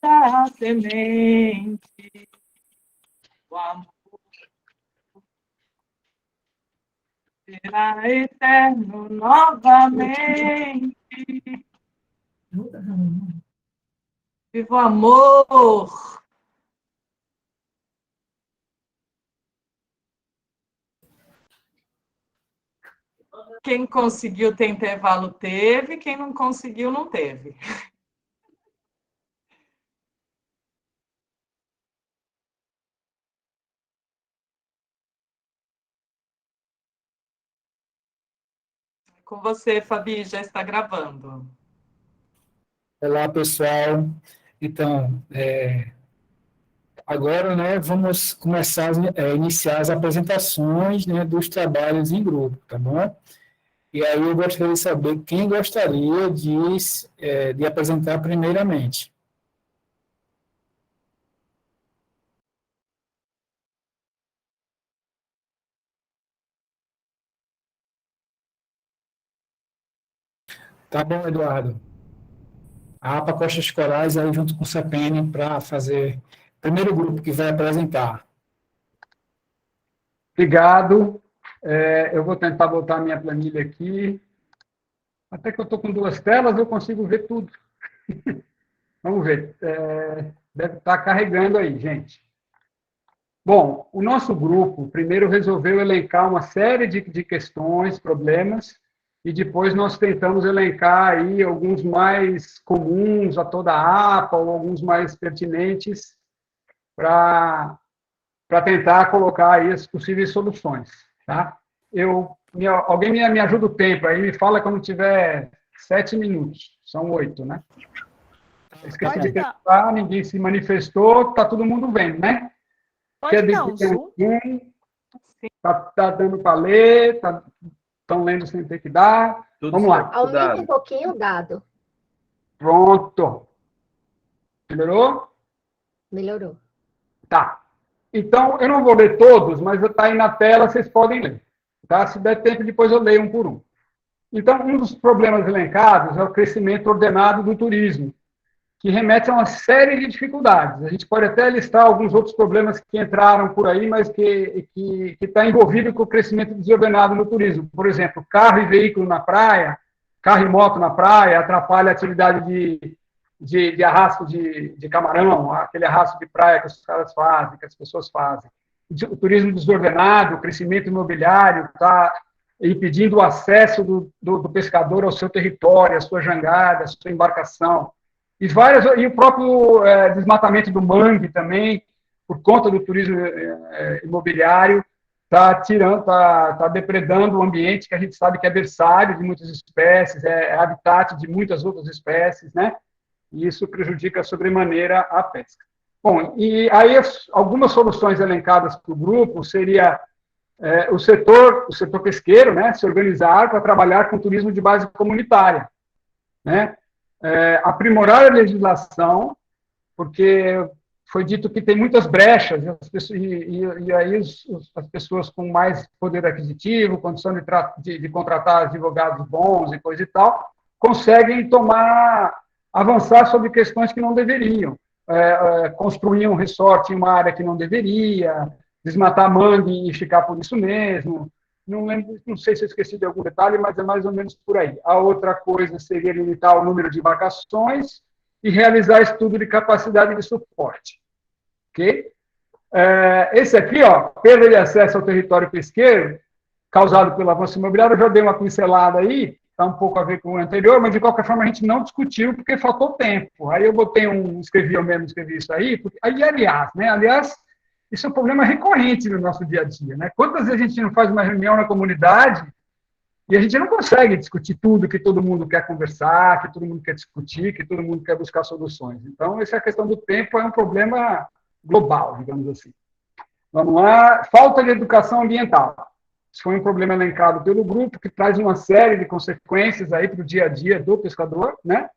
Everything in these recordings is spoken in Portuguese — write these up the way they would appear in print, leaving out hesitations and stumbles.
a semente, o amor será eterno novamente. Viva o amor! Quem conseguiu ter intervalo teve, quem não conseguiu não teve. Com você, Fabi, já está gravando. Olá, pessoal. Então, agora, né, vamos começar a iniciar as apresentações, né, dos trabalhos em grupo, tá bom? E aí eu gostaria de saber quem gostaria de apresentar primeiramente. Tá bom, Eduardo. A APA Costas Corais aí junto com o CEPEN para fazer o primeiro grupo que vai apresentar. Obrigado. Eu vou tentar botar minha planilha aqui. Até que eu estou com duas telas, eu consigo ver tudo. Vamos ver. Deve estar carregando aí, gente. Bom, o nosso grupo primeiro resolveu elencar uma série de questões, problemas, e depois nós tentamos elencar aí alguns mais comuns a toda a APA, ou alguns mais pertinentes, para tentar colocar aí as possíveis soluções. Tá? Alguém me ajuda o tempo aí, me fala quando tiver 7 minutos. São 8, né? Esqueci de pensar, ninguém se manifestou, está todo mundo vendo, né? Pode dar um zoom. Está dando para ler, estão lendo sem ter que dar. Tudo Vamos lá. certo, Aumenta um pouquinho o dado. Pronto. Melhorou? Melhorou. Tá. Então, eu não vou ler todos, mas está aí na tela, vocês podem ler. Tá? Se der tempo, depois eu leio um por um. Então, um dos problemas elencados é o crescimento ordenado do turismo, que remete a uma série de dificuldades. A gente pode até listar alguns outros problemas que entraram por aí, mas que está envolvido com o crescimento desordenado no turismo. Por exemplo, carro e veículo na praia, carro e moto na praia, atrapalha a atividade de arrasto de camarão, aquele arrasto de praia que os caras fazem, que as pessoas fazem. O turismo desordenado, o crescimento imobiliário está impedindo o acesso do pescador ao seu território, à sua jangada, à sua embarcação. E o próprio desmatamento do mangue também, por conta do turismo imobiliário, está depredando o ambiente que a gente sabe que é berçário de muitas espécies, é habitat de muitas outras espécies, né? E isso prejudica sobremaneira a pesca. Bom, e aí algumas soluções elencadas para o grupo seria o setor pesqueiro, né, se organizar para trabalhar com turismo de base comunitária, né? Aprimorar a legislação, porque foi dito que tem muitas brechas, e aí as pessoas com mais poder aquisitivo, condição de contratar advogados bons e coisa e tal, conseguem avançar sobre questões que não deveriam. Construir um resort em uma área que não deveria, desmatar mangue e ficar por isso mesmo. Não sei se eu esqueci de algum detalhe, mas é mais ou menos por aí. A outra coisa seria limitar o número de embarcações e realizar estudo de capacidade de suporte. Ok? Esse aqui, perda de acesso ao território pesqueiro, causado pelo avanço imobiliário, eu já dei uma pincelada aí, está um pouco a ver com o anterior, mas de qualquer forma a gente não discutiu porque faltou tempo. Aí eu botei escrevi isso aí, aliás, isso é um problema recorrente no nosso dia a dia, né? Quantas vezes a gente não faz uma reunião na comunidade e a gente não consegue discutir tudo que todo mundo quer conversar, que todo mundo quer discutir, que todo mundo quer buscar soluções. Então, essa questão do tempo é um problema global, digamos assim. Vamos lá. Falta de educação ambiental. Isso foi um problema elencado pelo grupo, que traz uma série de consequências aí para o dia a dia do pescador, né?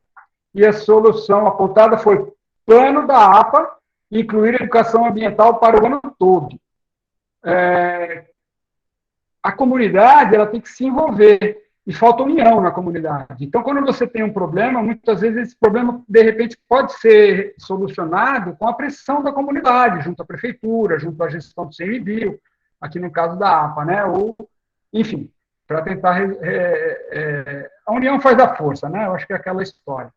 E a solução apontada foi plano da APA, incluir educação ambiental para o ano todo. A comunidade ela tem que se envolver. e falta união na comunidade. Então, quando você tem um problema, muitas vezes esse problema, de repente, pode ser solucionado com a pressão da comunidade, junto à prefeitura, junto à gestão do CMBio, aqui no caso da APA, né? Ou, enfim, para tentar... a união faz a força, né? Eu acho que é aquela história.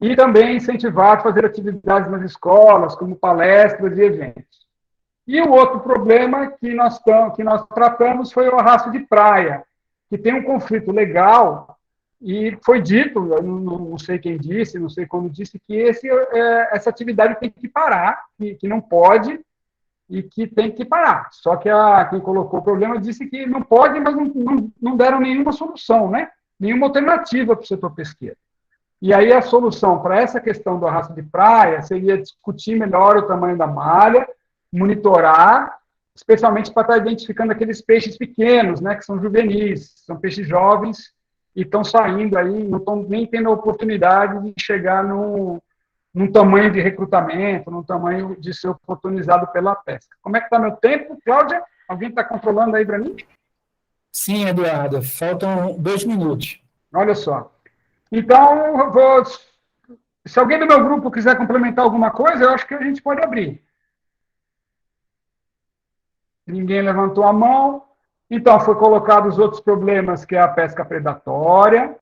E também incentivar a fazer atividades nas escolas, como palestras e eventos. E o outro problema que nós tratamos foi o arrasto de praia, que tem um conflito legal, e foi dito, eu não sei quem disse, não sei como disse, que essa atividade tem que parar, que não pode, e que tem que parar. Só que quem colocou o problema disse que não pode, mas não deram nenhuma solução, né? Nenhuma alternativa para o setor pesqueiro. E aí a solução para essa questão do arrasto de praia seria discutir melhor o tamanho da malha, monitorar, especialmente para estar identificando aqueles peixes pequenos, né, que são juvenis, são peixes jovens e estão saindo aí, não estão nem tendo a oportunidade de chegar num tamanho de recrutamento, num tamanho de ser oportunizado pela pesca. Como é que está meu tempo, Cláudia? Alguém está controlando aí para mim? Sim, Eduardo, faltam 2 minutos. Olha só. Então, se alguém do meu grupo quiser complementar alguma coisa, eu acho que a gente pode abrir. Ninguém levantou a mão. Então, foi colocado os outros problemas, que é a pesca predatória,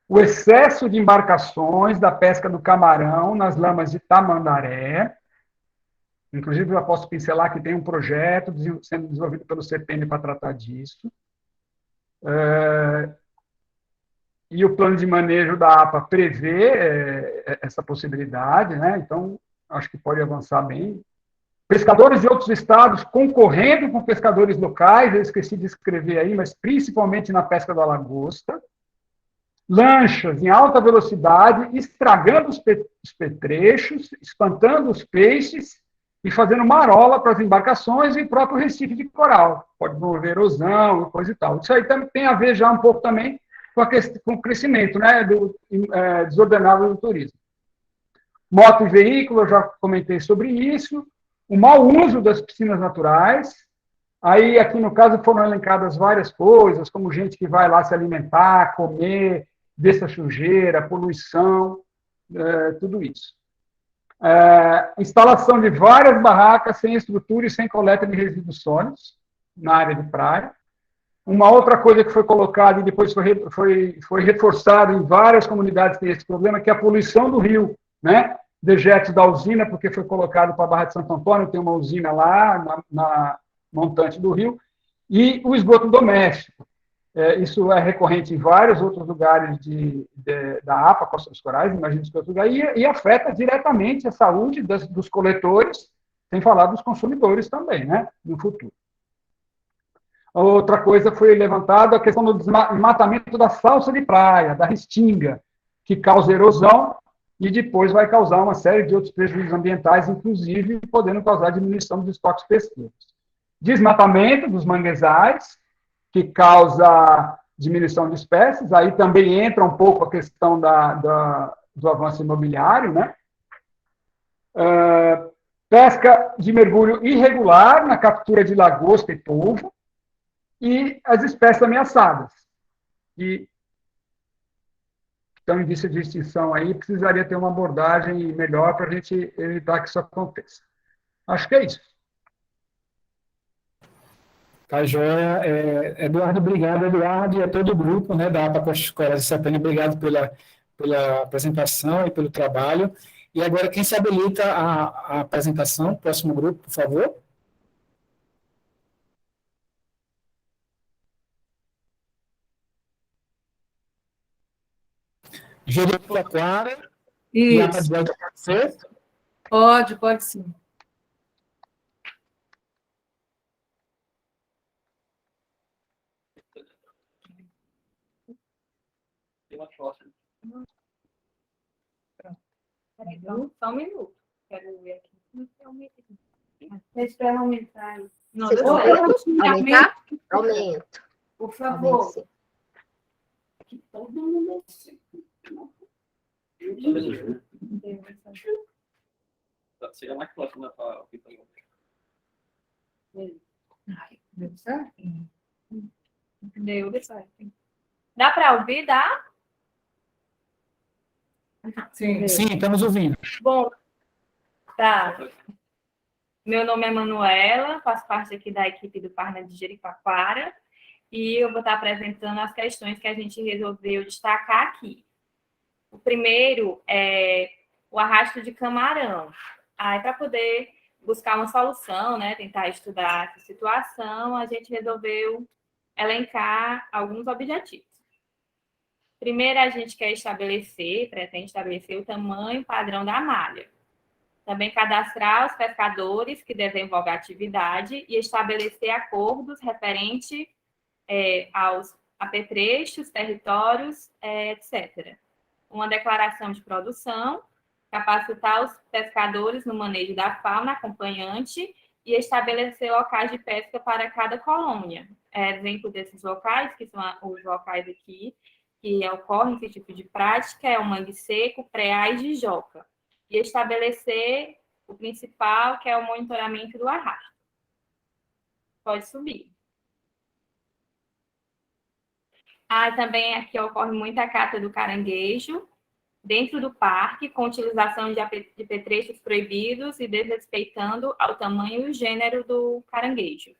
o excesso de embarcações da pesca do camarão nas lamas de Tamandaré. Inclusive, eu posso pincelar que tem um projeto sendo desenvolvido pelo CPM para tratar disso. E o plano de manejo da APA prevê essa possibilidade, né? Então, acho que pode avançar bem. Pescadores de outros estados concorrendo com pescadores locais, eu esqueci de escrever aí, mas principalmente na pesca da lagosta. Lanchas em alta velocidade, estragando os petrechos, espantando os peixes e fazendo marola para as embarcações e próprio recife de coral. Pode promover erosão e coisa e tal. Isso aí tem a ver já um pouco também com o crescimento, né, desordenado do turismo. Moto e veículo, eu já comentei sobre isso. O mau uso das piscinas naturais. Aí, aqui no caso, foram elencadas várias coisas, como gente que vai lá se alimentar, comer, dessa sujeira, poluição, tudo isso. Instalação de várias barracas sem estrutura e sem coleta de resíduos sólidos na área de praia. Uma outra coisa que foi colocada e depois foi reforçada em várias comunidades que tem esse problema, que é a poluição do rio, né? Dejetos da usina, porque foi colocado para a Barra de Santo Antônio, tem uma usina lá na montante do rio, e o esgoto doméstico. Isso é recorrente em vários outros lugares da APA, Costa dos Corais, imagino que outro lugar, e afeta diretamente a saúde dos coletores, sem falar dos consumidores também, né, no futuro. Outra coisa foi levantada, a questão do desmatamento da salsa de praia, da restinga, que causa erosão e depois vai causar uma série de outros prejuízos ambientais, inclusive podendo causar diminuição dos estoques pesqueiros. Desmatamento dos manguezais, que causa diminuição de espécies, aí também entra um pouco a questão do avanço imobiliário, né? Pesca de mergulho irregular na captura de lagosta e polvo, e as espécies ameaçadas, que estão em vista de extinção aí, precisaria ter uma abordagem melhor para a gente evitar que isso aconteça. Acho que é isso. Tá, joia. Eduardo, obrigado, Eduardo, e a todo o grupo, né, da APA Costa dos Corais e CPM, obrigado pela apresentação e pelo trabalho. E agora, quem se habilita a apresentação, próximo grupo, por favor. Jerico Taquara. E a Isso. pode ser? Pode sim. Só um minuto. Quero ver aqui. Espera aumentar. Não, Vocês deixa estão eu- vendo? Aumentar? Aumento. Por favor. Aumente. Que todo mundo... Seria mais próximo da tua opinião. Deu certo? Dá para ouvir, dá? Sim. Sim, estamos ouvindo. Bom, tá. Meu nome é Manuela, faço parte aqui da equipe do Parna de Jericoacoara e eu vou estar apresentando as questões que a gente resolveu destacar aqui. O primeiro é o arrasto de camarão. Aí, para poder buscar uma solução, né, tentar estudar essa situação, a gente resolveu elencar alguns objetivos. Primeiro, a gente pretende estabelecer o tamanho padrão da malha. Também cadastrar os pescadores que desenvolvem a atividade e estabelecer acordos referentes aos apetrechos, territórios, etc. Uma declaração de produção, capacitar os pescadores no manejo da fauna acompanhante e estabelecer locais de pesca para cada colônia. Exemplo desses locais, que são os locais aqui, que ocorrem esse tipo de prática, é o Mangue Seco, Preais de Joca. E estabelecer o principal, que é o monitoramento do arrasto. Pode subir. Também aqui ocorre muita cata do caranguejo dentro do parque, com utilização de apetrechos proibidos e desrespeitando ao tamanho e gênero do caranguejo.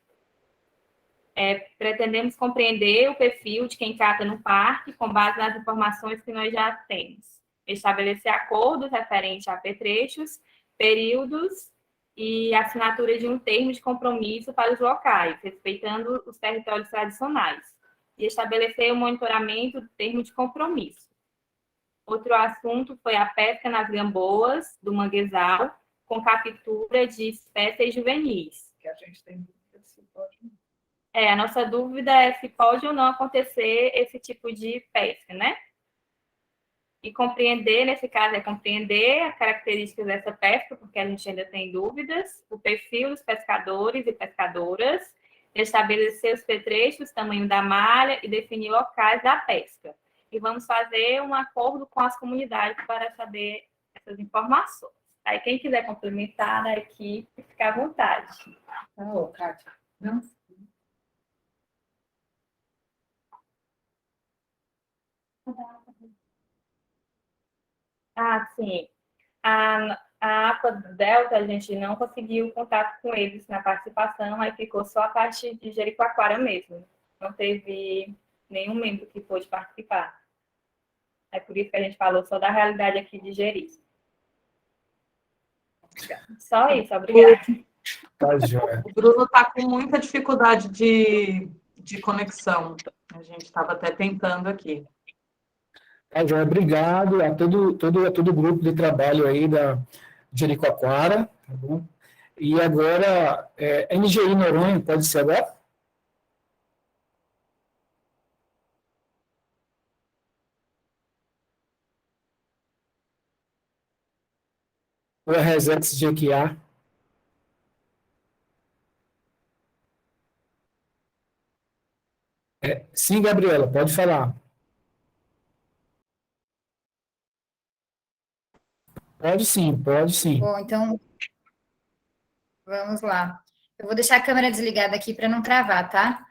Pretendemos compreender o perfil de quem cata no parque com base nas informações que nós já temos. Estabelecer acordos referentes a apetrechos, períodos e assinatura de um termo de compromisso para os locais, respeitando os territórios tradicionais. E estabelecer o monitoramento do termo de compromisso. Outro assunto foi a pesca nas gamboas do manguezal, com captura de espécies juvenis. Que a gente tem dúvida se pode. A nossa dúvida é se pode ou não acontecer esse tipo de pesca, né? E compreender, nesse caso, compreender as características dessa pesca, porque a gente ainda tem dúvidas, o perfil dos pescadores e pescadoras, estabelecer os petrechos, tamanho da malha e definir locais da pesca. E vamos fazer um acordo com as comunidades para saber essas informações. Aí, quem quiser complementar na equipe, fica à vontade. Kátia. Não? Sim. A APA do Delta, a gente não conseguiu contato com eles na participação, aí ficou só a parte de Jericoacoara mesmo. Não teve nenhum membro que pôde participar. É por isso que a gente falou só da realidade aqui de Jeri. Só isso, obrigada. Tá, joia. O Bruno está com muita dificuldade de conexão. A gente estava até tentando aqui. Tá, joia. Obrigado a todo o grupo de trabalho aí da Jericoacoara, tá bom? E agora, NGI Noronha, pode ser agora? Ou é Resex GQA? Sim, Gabriela, pode falar. Pode sim, pode sim. Bom, então, vamos lá. Eu vou deixar a câmera desligada aqui para não travar, tá?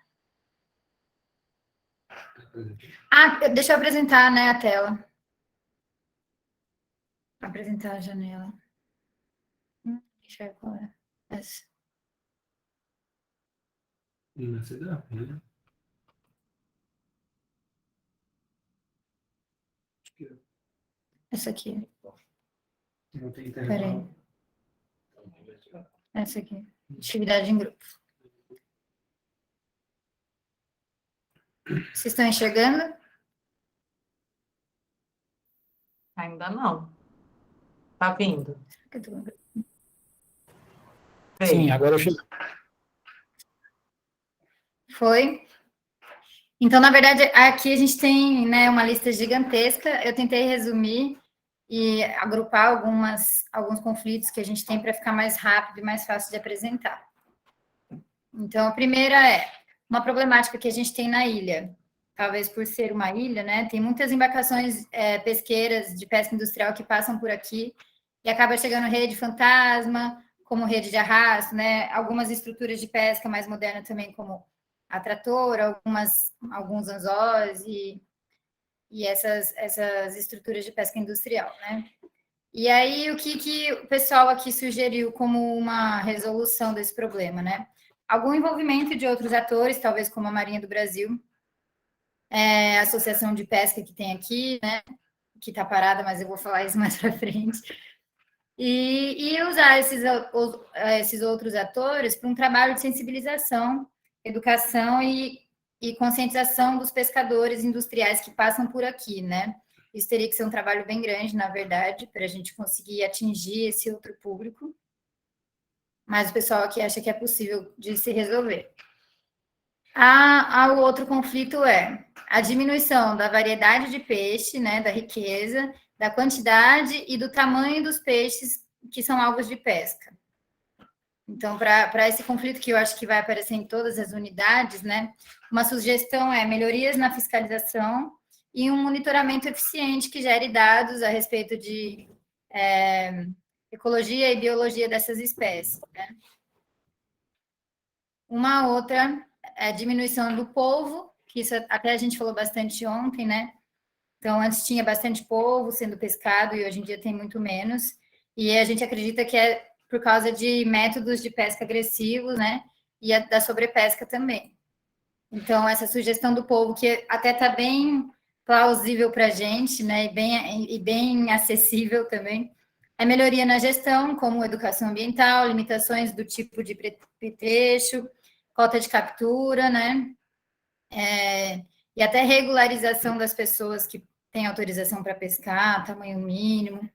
Deixa eu apresentar, né, a tela. Apresentar a janela. Deixa eu ver qual é. Essa. Essa aqui. Peraí. Essa aqui. Atividade em grupo. Vocês estão enxergando? Ainda não. Está vindo. Sim, agora eu cheguei. Foi? Então, na verdade, aqui a gente tem, né, uma lista gigantesca. Eu tentei resumir e agrupar alguns conflitos que a gente tem para ficar mais rápido e mais fácil de apresentar. Então, a primeira é uma problemática que a gente tem na ilha. Talvez por ser uma ilha, né, tem muitas embarcações pesqueiras de pesca industrial que passam por aqui e acaba chegando rede fantasma, como rede de arrasto, né, algumas estruturas de pesca mais modernas também, como a trator, alguns anzóis e e essas estruturas de pesca industrial, né? E aí, o que o pessoal aqui sugeriu como uma resolução desse problema, né? Algum envolvimento de outros atores, talvez como a Marinha do Brasil, a Associação de Pesca que tem aqui, né? Que está parada, mas eu vou falar isso mais para frente. E usar esses outros atores para um trabalho de sensibilização, educação e conscientização dos pescadores industriais que passam por aqui, né? Isso teria que ser um trabalho bem grande, na verdade, para a gente conseguir atingir esse outro público. Mas o pessoal aqui acha que é possível de se resolver. O outro conflito é a diminuição da variedade de peixe, né, da riqueza, da quantidade e do tamanho dos peixes que são alvos de pesca. Então, para esse conflito que eu acho que vai aparecer em todas as unidades, né, uma sugestão é melhorias na fiscalização e um monitoramento eficiente que gere dados a respeito de ecologia e biologia dessas espécies, né? Uma outra é a diminuição do polvo, que isso até a gente falou bastante ontem, né? Então, antes tinha bastante polvo sendo pescado e hoje em dia tem muito menos. E a gente acredita que é por causa de métodos de pesca agressivos, né? E da sobrepesca também. Então, essa sugestão do polvo, que até está bem plausível para a gente, né? E bem acessível também, é melhoria na gestão, como educação ambiental, limitações do tipo de petrecho, cota de captura, né? E até regularização das pessoas que têm autorização para pescar, tamanho mínimo,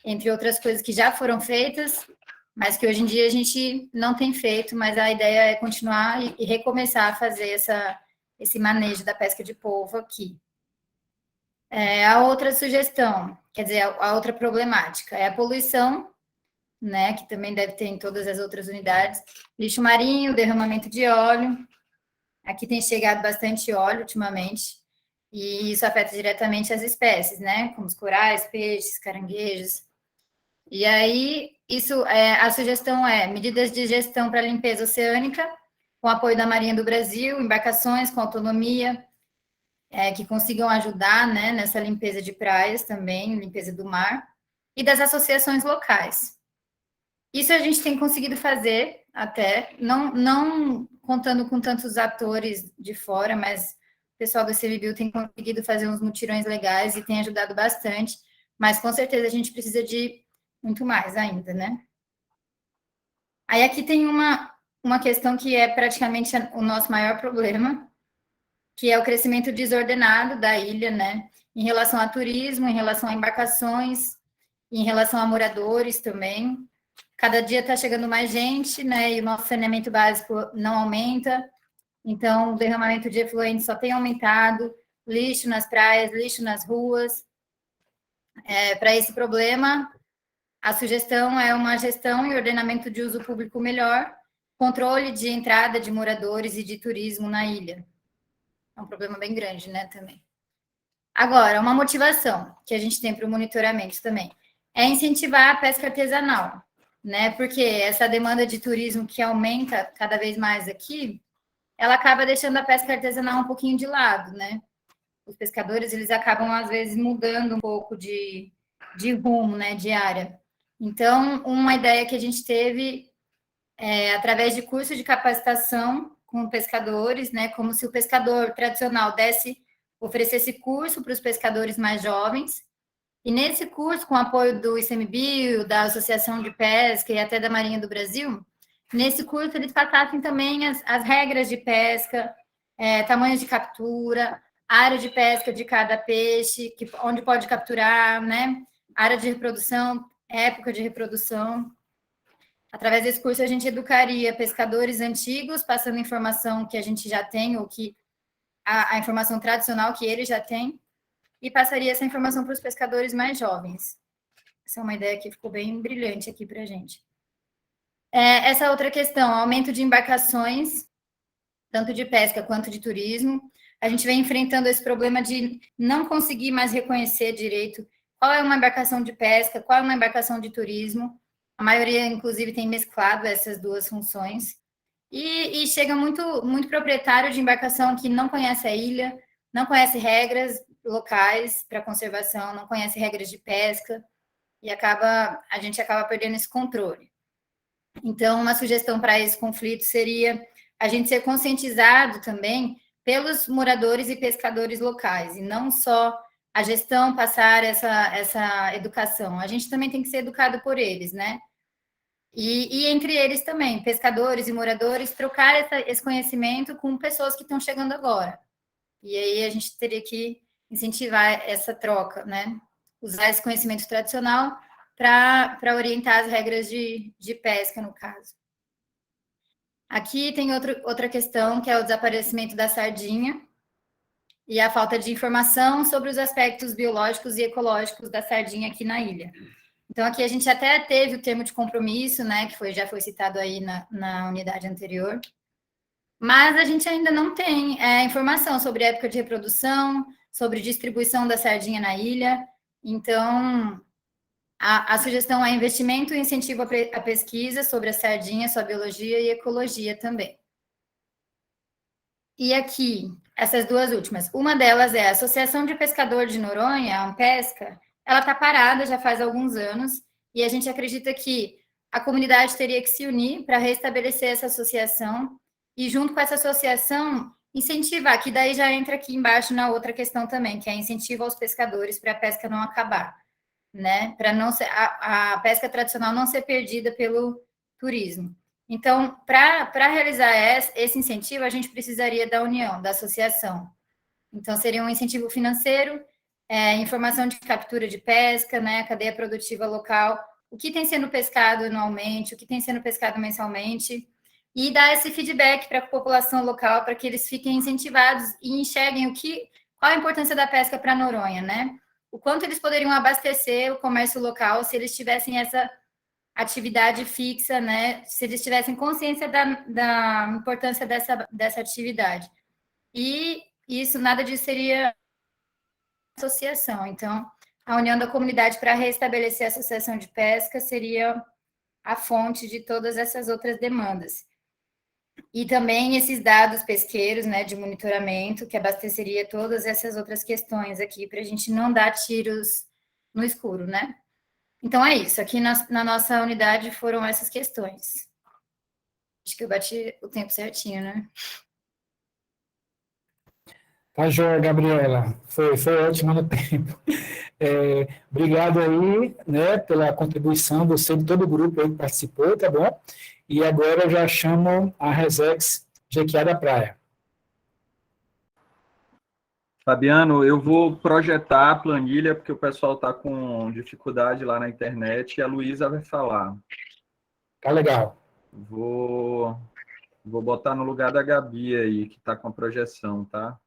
entre outras coisas que já foram feitas, mas que hoje em dia a gente não tem feito, mas a ideia é continuar e recomeçar a fazer esse manejo da pesca de polvo aqui. A outra sugestão, quer dizer, a outra problemática é a poluição, né, que também deve ter em todas as outras unidades, lixo marinho, derramamento de óleo. Aqui tem chegado bastante óleo ultimamente, e isso afeta diretamente as espécies, né, como os corais, peixes, caranguejos. E aí, a sugestão é medidas de gestão para limpeza oceânica, com apoio da Marinha do Brasil, embarcações com autonomia, que consigam ajudar, né, nessa limpeza de praias também, limpeza do mar, e das associações locais. Isso a gente tem conseguido fazer até, não contando com tantos atores de fora, mas o pessoal do ICMBio tem conseguido fazer uns mutirões legais e tem ajudado bastante, mas com certeza a gente precisa de muito mais ainda, né? Aí aqui tem uma questão que é praticamente o nosso maior problema, que é o crescimento desordenado da ilha, né? Em relação a turismo, em relação a embarcações, em relação a moradores também. Cada dia está chegando mais gente, né? E o nosso saneamento básico não aumenta. Então, o derramamento de efluentes só tem aumentado, lixo nas praias, lixo nas ruas. Para esse problema, a sugestão é uma gestão e ordenamento de uso público melhor, controle de entrada de moradores e de turismo na ilha. É um problema bem grande, né, também. Agora, uma motivação que a gente tem para o monitoramento também é incentivar a pesca artesanal, né? Porque essa demanda de turismo que aumenta cada vez mais aqui, ela acaba deixando a pesca artesanal um pouquinho de lado, né? Os pescadores, eles acabam, às vezes, mudando um pouco de rumo, né, de área. Então, uma ideia que a gente teve através de cursos de capacitação com pescadores, né, como se o pescador tradicional oferecesse curso para os pescadores mais jovens, e nesse curso, com apoio do ICMBio, da Associação de Pesca e até da Marinha do Brasil, nesse curso eles passassem também as regras de pesca, tamanhos de captura, área de pesca de cada peixe, onde pode capturar, né, área de reprodução, época de reprodução. Através desse curso, a gente educaria pescadores antigos, passando informação que a gente já tem, ou que a informação tradicional que eles já têm, e passaria essa informação para os pescadores mais jovens. Essa é uma ideia que ficou bem brilhante aqui para a gente. Essa outra questão, aumento de embarcações, tanto de pesca quanto de turismo. A gente vem enfrentando esse problema de não conseguir mais reconhecer direito qual é uma embarcação de pesca, qual é uma embarcação de turismo. A maioria, inclusive, tem mesclado essas duas funções. E chega muito proprietário de embarcação que não conhece a ilha, não conhece regras, locais para conservação, não conhece regras de pesca, e a gente acaba perdendo esse controle. Então, uma sugestão para esse conflito seria a gente ser conscientizado também pelos moradores e pescadores locais, e não só a gestão passar essa educação. A gente também tem que ser educado por eles, né? E entre eles também, pescadores e moradores, trocar esse conhecimento com pessoas que estão chegando agora. E aí a gente teria que incentivar essa troca, né? Usar esse conhecimento tradicional para orientar as regras de pesca, no caso. Aqui tem outra questão, que é o desaparecimento da sardinha e a falta de informação sobre os aspectos biológicos e ecológicos da sardinha aqui na ilha. Então, aqui a gente até teve o termo de compromisso, né, que já foi citado aí na unidade anterior, mas a gente ainda não tem informação sobre a época de reprodução, sobre distribuição da sardinha na ilha. Então, a sugestão é investimento e incentivo à pesquisa sobre a sardinha, sua biologia e ecologia também. E aqui, essas duas últimas. Uma delas é a Associação de Pescador de Noronha, a Ampesca. Ela está parada já faz alguns anos, e a gente acredita que a comunidade teria que se unir para restabelecer essa associação, e junto com essa associação, incentivar, que daí já entra aqui embaixo na outra questão também, que é incentivo aos pescadores para a pesca não acabar, né? Para não ser, a pesca tradicional não ser perdida pelo turismo. Então, para realizar esse incentivo, a gente precisaria da união, da associação. Então, seria um incentivo financeiro, informação de captura de pesca, né, cadeia produtiva local, o que tem sendo pescado anualmente, o que tem sendo pescado mensalmente, e dar esse feedback para a população local, para que eles fiquem incentivados e enxerguem qual a importância da pesca para Noronha, né? O quanto eles poderiam abastecer o comércio local se eles tivessem essa atividade fixa, né? Se eles tivessem consciência da importância dessa atividade. E isso, nada disso seria associação. Então, a união da comunidade para restabelecer a associação de pesca seria a fonte de todas essas outras demandas. E também esses dados pesqueiros, né, de monitoramento, que abasteceria todas essas outras questões aqui, para a gente não dar tiros no escuro, né? Então, é isso. Aqui na nossa unidade foram essas questões. Acho que eu bati o tempo certinho, né? Tá joia, Gabriela. Foi ótimo no tempo. Obrigado aí, né, pela contribuição, você e todo o grupo aí que participou, tá bom? E agora eu já chamo a Resex Jequiá da Praia. Fabiano, eu vou projetar a planilha, porque o pessoal está com dificuldade lá na internet, e a Luísa vai falar. Tá legal. Vou botar no lugar da Gabi aí, que está com a projeção, tá?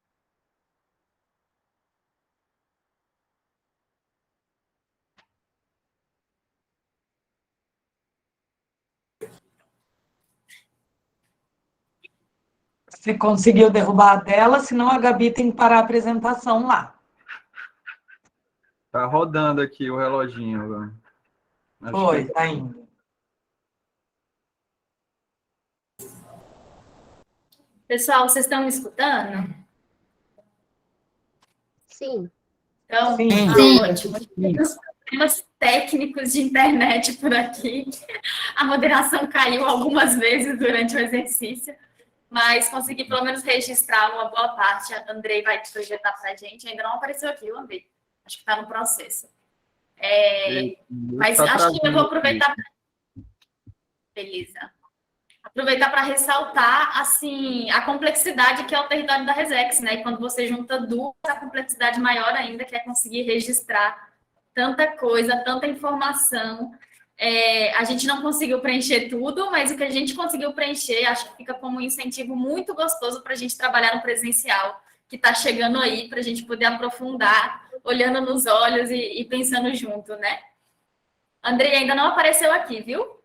Você conseguiu derrubar a dela, senão a Gabi tem que parar a apresentação lá. Tá rodando aqui o reloginho. Foi, tá indo. Pessoal, vocês estão me escutando? Sim. Então, Sim. ótimo. Temos problemas técnicos de internet por aqui. A moderação caiu algumas vezes durante o exercício, mas consegui pelo menos registrar uma boa parte. A Andrei vai projetar para a gente. Ainda não apareceu aqui, o Andrei. Acho que está no processo. Mas acho que eu vou aproveitar. Beleza. Aproveitar para ressaltar, assim, a complexidade que é o território da Resex, né? E quando você junta duas, a complexidade maior ainda, que é conseguir registrar tanta coisa, tanta informação. A gente não conseguiu preencher tudo, mas o que a gente conseguiu preencher, acho que fica como um incentivo muito gostoso para a gente trabalhar no presencial, que está chegando aí, para a gente poder aprofundar, olhando nos olhos e pensando junto, né? Andrei ainda não apareceu aqui, viu?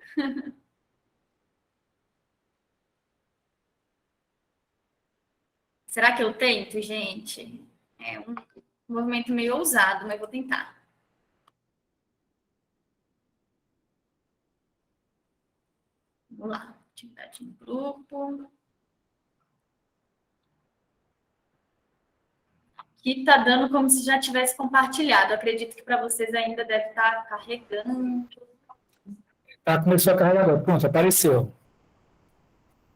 Será que eu tento, gente? É um movimento meio ousado, mas vou tentar. Vamos lá. Atividade no grupo. Aqui está dando como se já tivesse compartilhado. Acredito que para vocês ainda deve estar carregando. Tá, começou a carregar agora. Pronto, apareceu.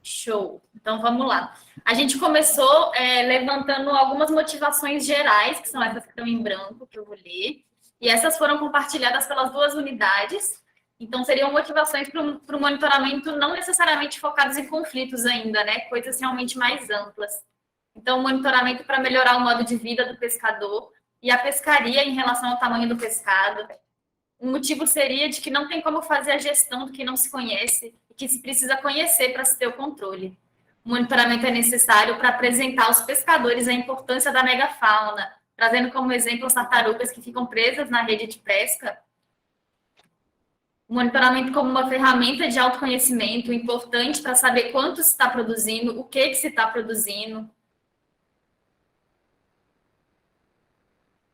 Show. Então, vamos lá. A gente começou levantando algumas motivações gerais, que são essas que estão em branco, que eu vou ler. E essas foram compartilhadas pelas 2 unidades. Então, seriam motivações para o monitoramento não necessariamente focadas em conflitos ainda, né? Coisas realmente mais amplas. Então, monitoramento para melhorar o modo de vida do pescador e a pescaria em relação ao tamanho do pescado. Um motivo seria de que não tem como fazer a gestão do que não se conhece e que se precisa conhecer para se ter o controle. O monitoramento é necessário para apresentar aos pescadores a importância da megafauna, trazendo como exemplo as tartarugas que ficam presas na rede de pesca. O monitoramento como uma ferramenta de autoconhecimento importante para saber quanto se está produzindo, o que se está produzindo.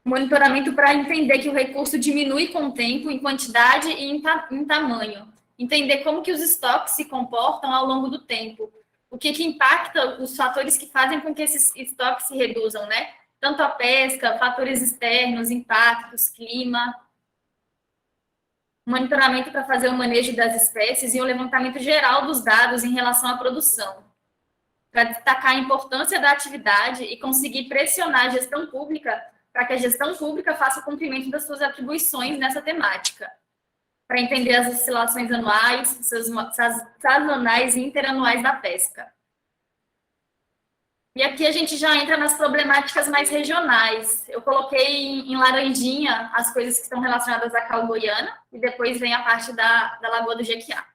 Monitoramento para entender que o recurso diminui com o tempo, em quantidade e em tamanho. Entender como que os estoques se comportam ao longo do tempo. O que impacta os fatores que fazem com que esses estoques se reduzam, né? Tanto a pesca, fatores externos, impactos, clima. Monitoramento para fazer o manejo das espécies e o levantamento geral dos dados em relação à produção. Para destacar a importância da atividade e conseguir pressionar a gestão pública para que a gestão pública faça o cumprimento das suas atribuições nessa temática, para entender as oscilações anuais, sazonais e interanuais da pesca. E aqui a gente já entra nas problemáticas mais regionais. Eu coloquei em laranjinha as coisas que estão relacionadas à Cal-Goiana, e depois vem a parte da Lagoa do Jequiá.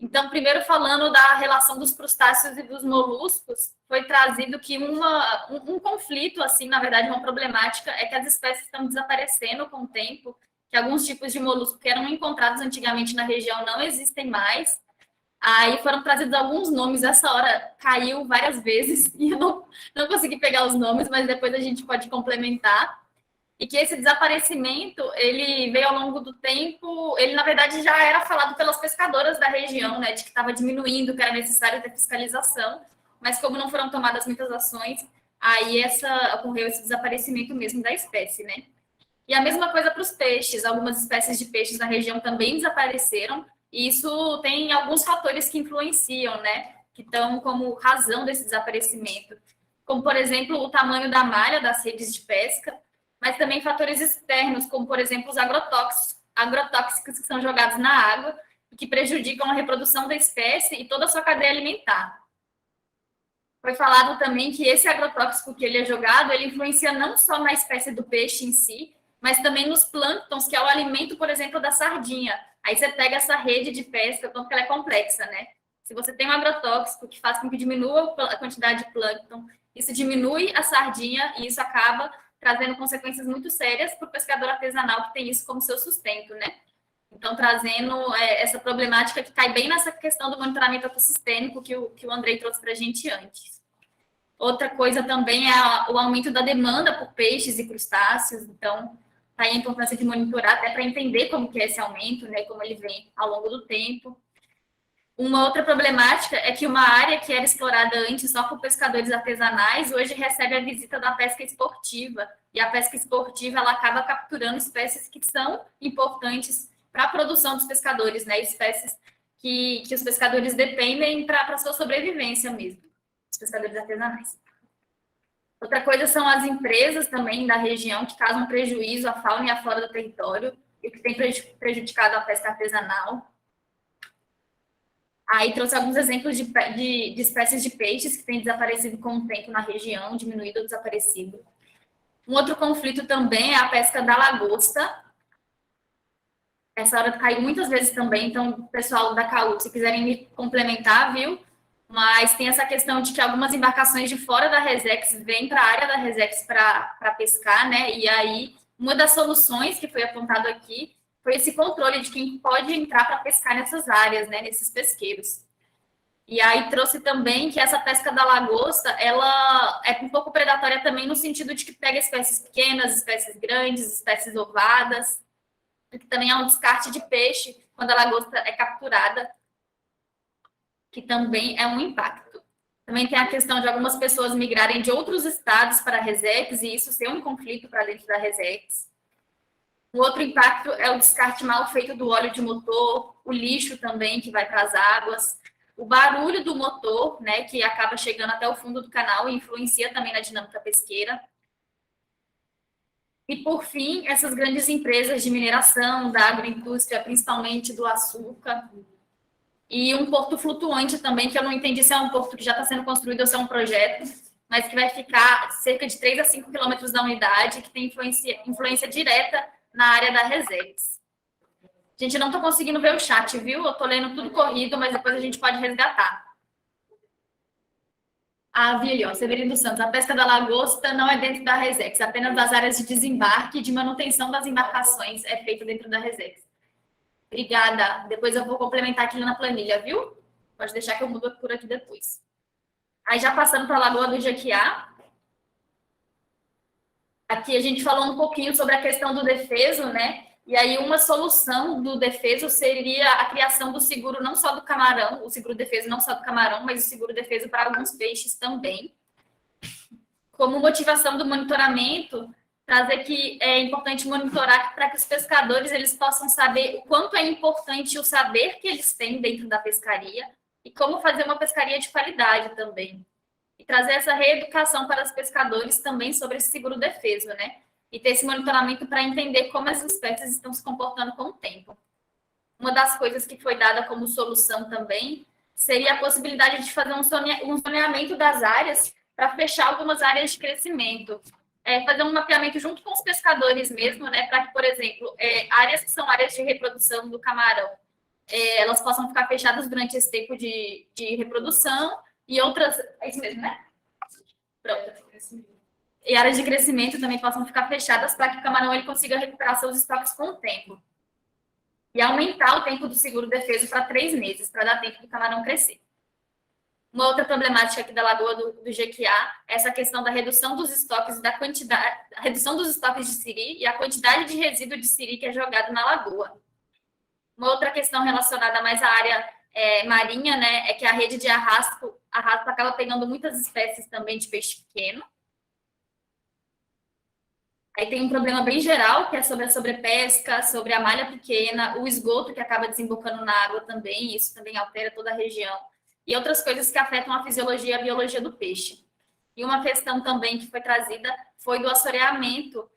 Então, primeiro falando da relação dos crustáceos e dos moluscos, foi trazido que um conflito, assim, na verdade, uma problemática, é que as espécies estão desaparecendo com o tempo, que alguns tipos de molusco que eram encontrados antigamente na região não existem mais. Aí foram trazidos alguns nomes, essa hora caiu várias vezes, e eu não consegui pegar os nomes, mas depois a gente pode complementar. E que esse desaparecimento, ele veio ao longo do tempo, ele na verdade já era falado pelas pescadoras da região, né, de que estava diminuindo, que era necessário ter fiscalização, mas como não foram tomadas muitas ações, aí ocorreu esse desaparecimento mesmo da espécie, né. E a mesma coisa para os peixes, algumas espécies de peixes na região também desapareceram, e isso tem alguns fatores que influenciam, né, que estão como razão desse desaparecimento, como, por exemplo, o tamanho da malha das redes de pesca, mas também fatores externos, como, por exemplo, os agrotóxicos que são jogados na água e que prejudicam a reprodução da espécie e toda a sua cadeia alimentar. Foi falado também que esse agrotóxico que ele é jogado, ele influencia não só na espécie do peixe em si, mas também nos plânctons, que é o alimento, por exemplo, da sardinha. Aí você pega essa rede de pesca, tanto que ela é complexa, né? Se você tem um agrotóxico que faz com que diminua a quantidade de plâncton, isso diminui a sardinha e isso acaba trazendo consequências muito sérias para o pescador artesanal que tem isso como seu sustento, né? Então, trazendo essa problemática que cai bem nessa questão do monitoramento ecossistêmico que o Andrei trouxe para a gente antes. Outra coisa também é o aumento da demanda por peixes e crustáceos, então, tá aí a importância de monitorar até para entender como que é esse aumento, né, como ele vem ao longo do tempo. Uma outra problemática é que uma área que era explorada antes só por pescadores artesanais, hoje recebe a visita da pesca esportiva. E a pesca esportiva, ela acaba capturando espécies que são importantes para a produção dos pescadores, né? Espécies que os pescadores dependem para a sua sobrevivência mesmo, os pescadores artesanais. Outra coisa são as empresas também da região que causam prejuízo à fauna e à flora do território e que tem prejudicado a pesca artesanal. Aí trouxe alguns exemplos de espécies de peixes que têm desaparecido com o tempo na região, diminuído ou desaparecido. Um outro conflito também é a pesca da lagosta. Essa hora caiu muitas vezes também, então, pessoal da CAU, se quiserem me complementar, viu? Mas tem essa questão de que algumas embarcações de fora da Resex vêm para a área da Resex para pescar, né? E aí, uma das soluções que foi apontado aqui foi esse controle de quem pode entrar para pescar nessas áreas, né, nesses pesqueiros. E aí trouxe também que essa pesca da lagosta, ela é um pouco predatória também no sentido de que pega espécies pequenas, espécies grandes, espécies ovadas, e que também há um descarte de peixe quando a lagosta é capturada, que também é um impacto. Também tem a questão de algumas pessoas migrarem de outros estados para a Resex e isso ser um conflito para dentro da Resex. O outro impacto é o descarte mal feito do óleo de motor, o lixo também que vai para as águas, o barulho do motor, né, que acaba chegando até o fundo do canal e influencia também na dinâmica pesqueira. E, por fim, essas grandes empresas de mineração, da agroindústria, principalmente do açúcar, e um porto flutuante também, que eu não entendi se é um porto que já está sendo construído ou se é um projeto, mas que vai ficar cerca de 3 a 5 quilômetros da unidade, que tem influência direta na área da Resex. Gente, eu não estou conseguindo ver o chat, viu? Eu estou lendo tudo corrido, mas depois a gente pode resgatar. Ah, vi ali, ó, Severino dos Santos. A pesca da lagosta não é dentro da Resex, apenas das áreas de desembarque e de manutenção das embarcações é feito dentro da Resex. Obrigada. Depois eu vou complementar aquilo na planilha, viu? Pode deixar que eu mudo por aqui depois. Aí já passando para a Lagoa do Jequiá. Aqui a gente falou um pouquinho sobre a questão do defeso, né? E aí uma solução do defeso seria a criação do seguro não só do camarão, o seguro defeso não só do camarão, mas o seguro defeso para alguns peixes também. Como motivação do monitoramento, trazer que é importante monitorar para que os pescadores eles possam saber o quanto é importante o saber que eles têm dentro da pescaria e como fazer uma pescaria de qualidade também. E trazer essa reeducação para os pescadores também sobre esse seguro defeso, né? E ter esse monitoramento para entender como as espécies estão se comportando com o tempo. Uma das coisas que foi dada como solução também seria a possibilidade de fazer um zoneamento das áreas para fechar algumas áreas de crescimento. Fazer um mapeamento junto com os pescadores mesmo, né? Para que, por exemplo, áreas que são áreas de reprodução do camarão, elas possam ficar fechadas durante esse tempo de reprodução e outras... É isso mesmo, né? Pronto. E áreas de crescimento também possam ficar fechadas para que o camarão ele consiga recuperar seus estoques com o tempo. E aumentar o tempo do seguro defeso para 3 meses, para dar tempo do camarão crescer. Uma outra problemática aqui da Lagoa do Jequiá é essa questão da redução dos estoques e da quantidade, a redução dos estoques de siri e a quantidade de resíduo de siri que é jogado na lagoa. Uma outra questão relacionada mais à área marinha, né, é que a rede de arrasto acaba pegando muitas espécies também de peixe pequeno. Aí tem um problema bem geral, que é sobre a sobrepesca, sobre a malha pequena, o esgoto que acaba desembocando na água também, isso também altera toda a região, e outras coisas que afetam a fisiologia e a biologia do peixe. E uma questão também que foi trazida foi do assoreamento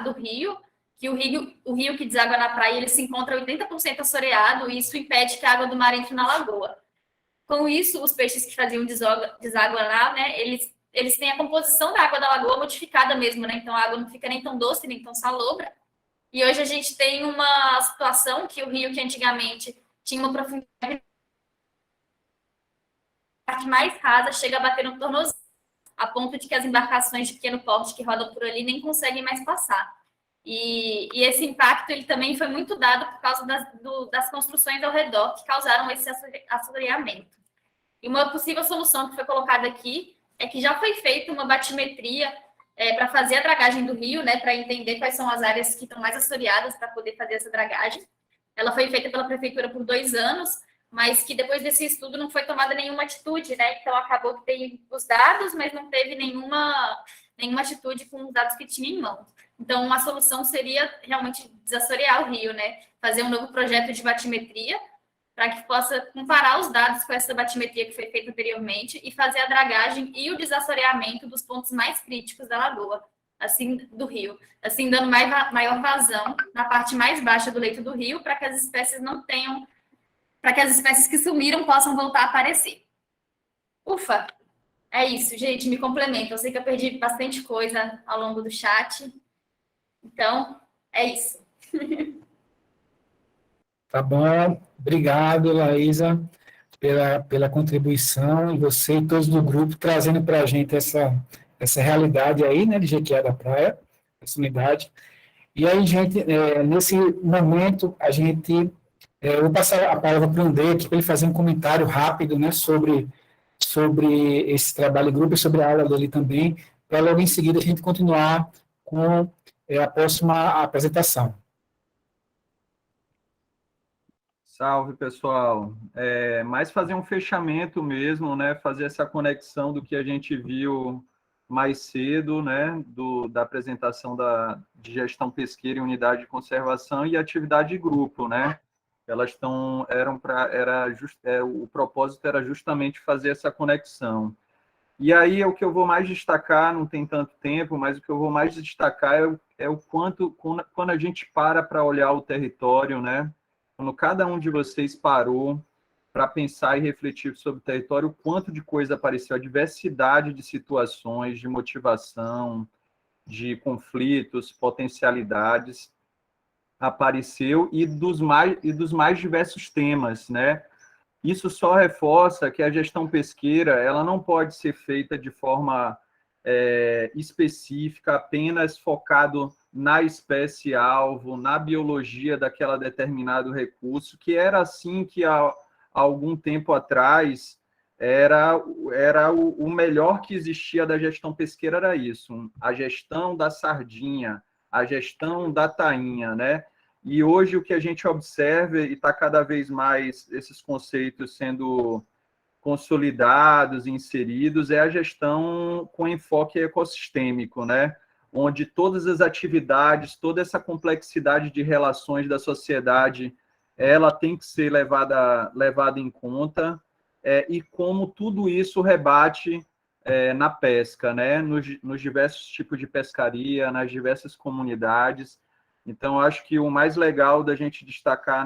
do rio, que o rio que deságua na praia, ele se encontra 80% assoreado, e isso impede que a água do mar entre na lagoa. Com isso, os peixes que faziam deságua lá, né, eles têm a composição da água da lagoa modificada mesmo, né? Então a água não fica nem tão doce, nem tão salobra. E hoje a gente tem uma situação que o rio, que antigamente tinha uma profundidade mais rasa, chega a bater no tornozelo, a ponto de que as embarcações de pequeno porte que rodam por ali nem conseguem mais passar. E esse impacto ele também foi muito dado por causa das construções ao redor que causaram esse assoreamento. E uma possível solução que foi colocada aqui é que já foi feita uma batimetria para fazer a dragagem do rio, né, para entender quais são as áreas que estão mais assoreadas para poder fazer essa dragagem. Ela foi feita pela prefeitura por 2 anos, mas que depois desse estudo não foi tomada nenhuma atitude, né? Então acabou que tem os dados, mas não teve nenhuma atitude com os dados que tinha em mão. Então, uma solução seria realmente desassorear o rio, né? Fazer um novo projeto de batimetria para que possa comparar os dados com essa batimetria que foi feita anteriormente e fazer a dragagem e o desassoreamento dos pontos mais críticos da lagoa, assim, do rio, assim, dando maior vazão na parte mais baixa do leito do rio para que as espécies não tenham, para que as espécies que sumiram possam voltar a aparecer. Ufa! É isso, gente, me complementa. Eu sei que eu perdi bastante coisa ao longo do chat, então, é isso. Tá bom, obrigado, Laísa, pela contribuição, e você e todos do grupo trazendo para a gente essa realidade aí, né, de Jequiá da Praia, essa unidade. E aí, gente, nesse momento, eu vou passar a palavra para o André aqui, para ele fazer um comentário rápido, né, sobre esse trabalho em grupo e sobre a aula dele também, para logo em seguida a gente continuar com a próxima apresentação. Salve, pessoal. Mais fazer um fechamento mesmo, né? Fazer essa conexão do que a gente viu mais cedo, né? Da apresentação de gestão pesqueira e unidade de conservação e atividade de grupo, né? Elas o propósito era justamente fazer essa conexão. E aí, o que eu vou mais destacar, não tem tanto tempo, mas o que eu vou mais destacar é o quanto, quando a gente para olhar o território, né? Quando cada um de vocês parou para pensar e refletir sobre o território, o quanto de coisa apareceu, a diversidade de situações, de motivação, de conflitos, potencialidades apareceu e dos mais diversos temas, né? Isso só reforça que a gestão pesqueira ela não pode ser feita de forma específica, apenas focado na espécie-alvo, na biologia daquela determinado recurso, que era assim que há algum tempo atrás era o melhor que existia da gestão pesqueira, era isso, a gestão da sardinha, a gestão da tainha, né? E hoje o que a gente observa, e está cada vez mais esses conceitos sendo consolidados, inseridos, é a gestão com enfoque ecossistêmico, né? Onde todas as atividades, toda essa complexidade de relações da sociedade, ela tem que ser levada em conta, e como tudo isso rebate na pesca, né? Nos diversos tipos de pescaria, nas diversas comunidades. Então, acho que o mais legal da gente destacar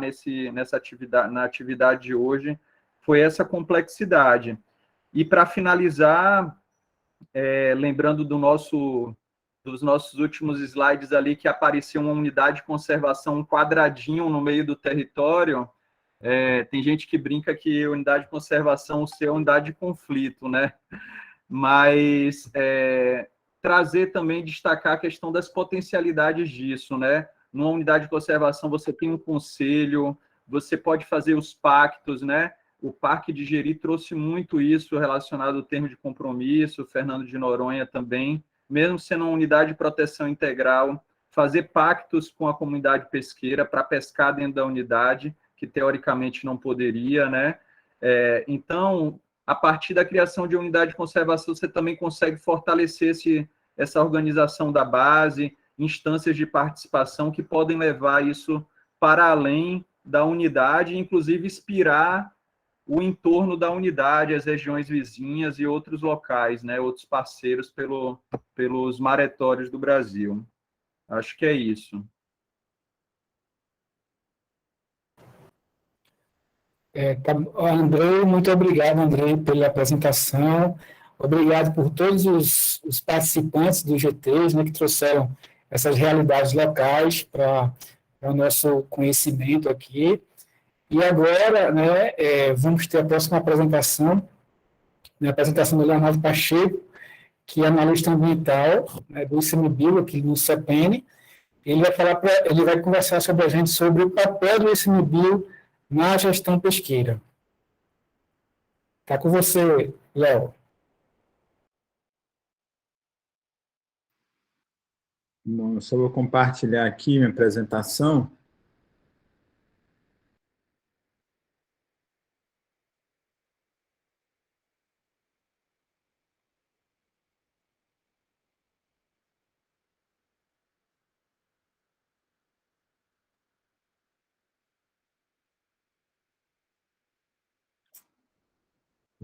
na atividade de hoje foi essa complexidade. E, para finalizar, lembrando dos nossos últimos slides ali, que apareceu uma unidade de conservação, um quadradinho no meio do território, tem gente que brinca que unidade de conservação é unidade de conflito, né? Mas trazer também, destacar a questão das potencialidades disso, né? Numa unidade de conservação você tem um conselho, você pode fazer os pactos, né? O Parque de Jeri trouxe muito isso relacionado ao termo de compromisso, o Fernando de Noronha também, mesmo sendo uma unidade de proteção integral, fazer pactos com a comunidade pesqueira para pescar dentro da unidade, que teoricamente não poderia, né? Então, a partir da criação de unidade de conservação, você também consegue fortalecer essa organização da base, instâncias de participação que podem levar isso para além da unidade, inclusive inspirar o entorno da unidade, as regiões vizinhas e outros locais, né, outros parceiros pelos maretórios do Brasil. Acho que é isso. Andrei, muito obrigado, Andrei, pela apresentação. Obrigado por todos os participantes do GTs, né, que trouxeram essas realidades locais para o nosso conhecimento aqui. E agora, né, vamos ter a próxima apresentação, né, a apresentação do Leonardo Pacheco, que é analista ambiental, né, do ICMBio, aqui no CEPEN. Ele vai conversar sobre a gente sobre o papel do ICMBio na gestão pesqueira. Está com você, Léo. Bom, eu só vou compartilhar aqui minha apresentação.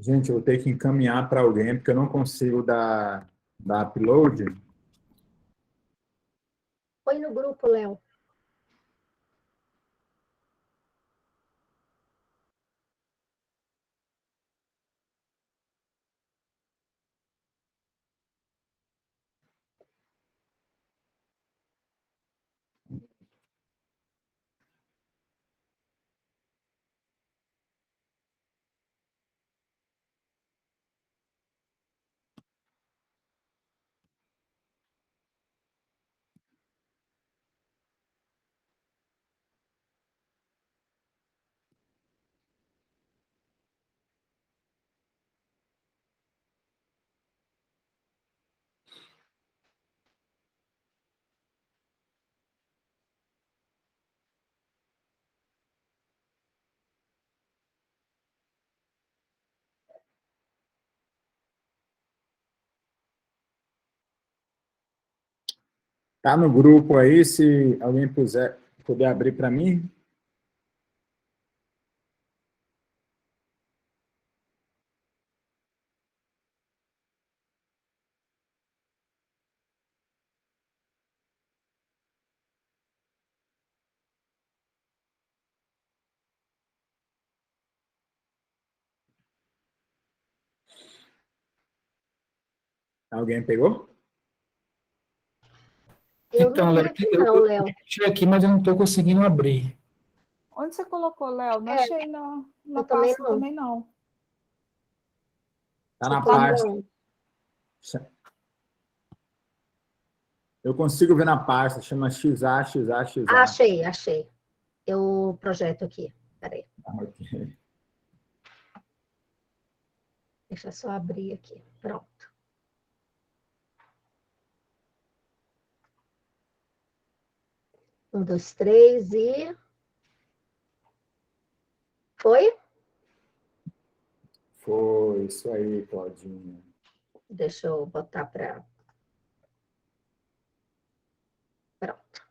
Gente, eu vou ter que encaminhar para alguém, porque eu não consigo dar upload. Põe no grupo, Léo. Tá no grupo aí, se alguém puder abrir para mim. Alguém pegou? Eu Então, não vi Léo, aqui não, Léo. achei aqui, mas eu não estou conseguindo abrir. Onde você colocou, Léo? Não É, achei na eu também pasta não. também, não. Tá na Tá pasta. bom. Eu consigo ver na pasta, chama XA, XA, XA. Ah, achei. Eu projeto aqui. Peraí, Ok. deixa eu só abrir aqui. Pronto. Um, dois, três e... Foi? Foi, isso aí, Claudinha. Deixa eu botar para... Pronto.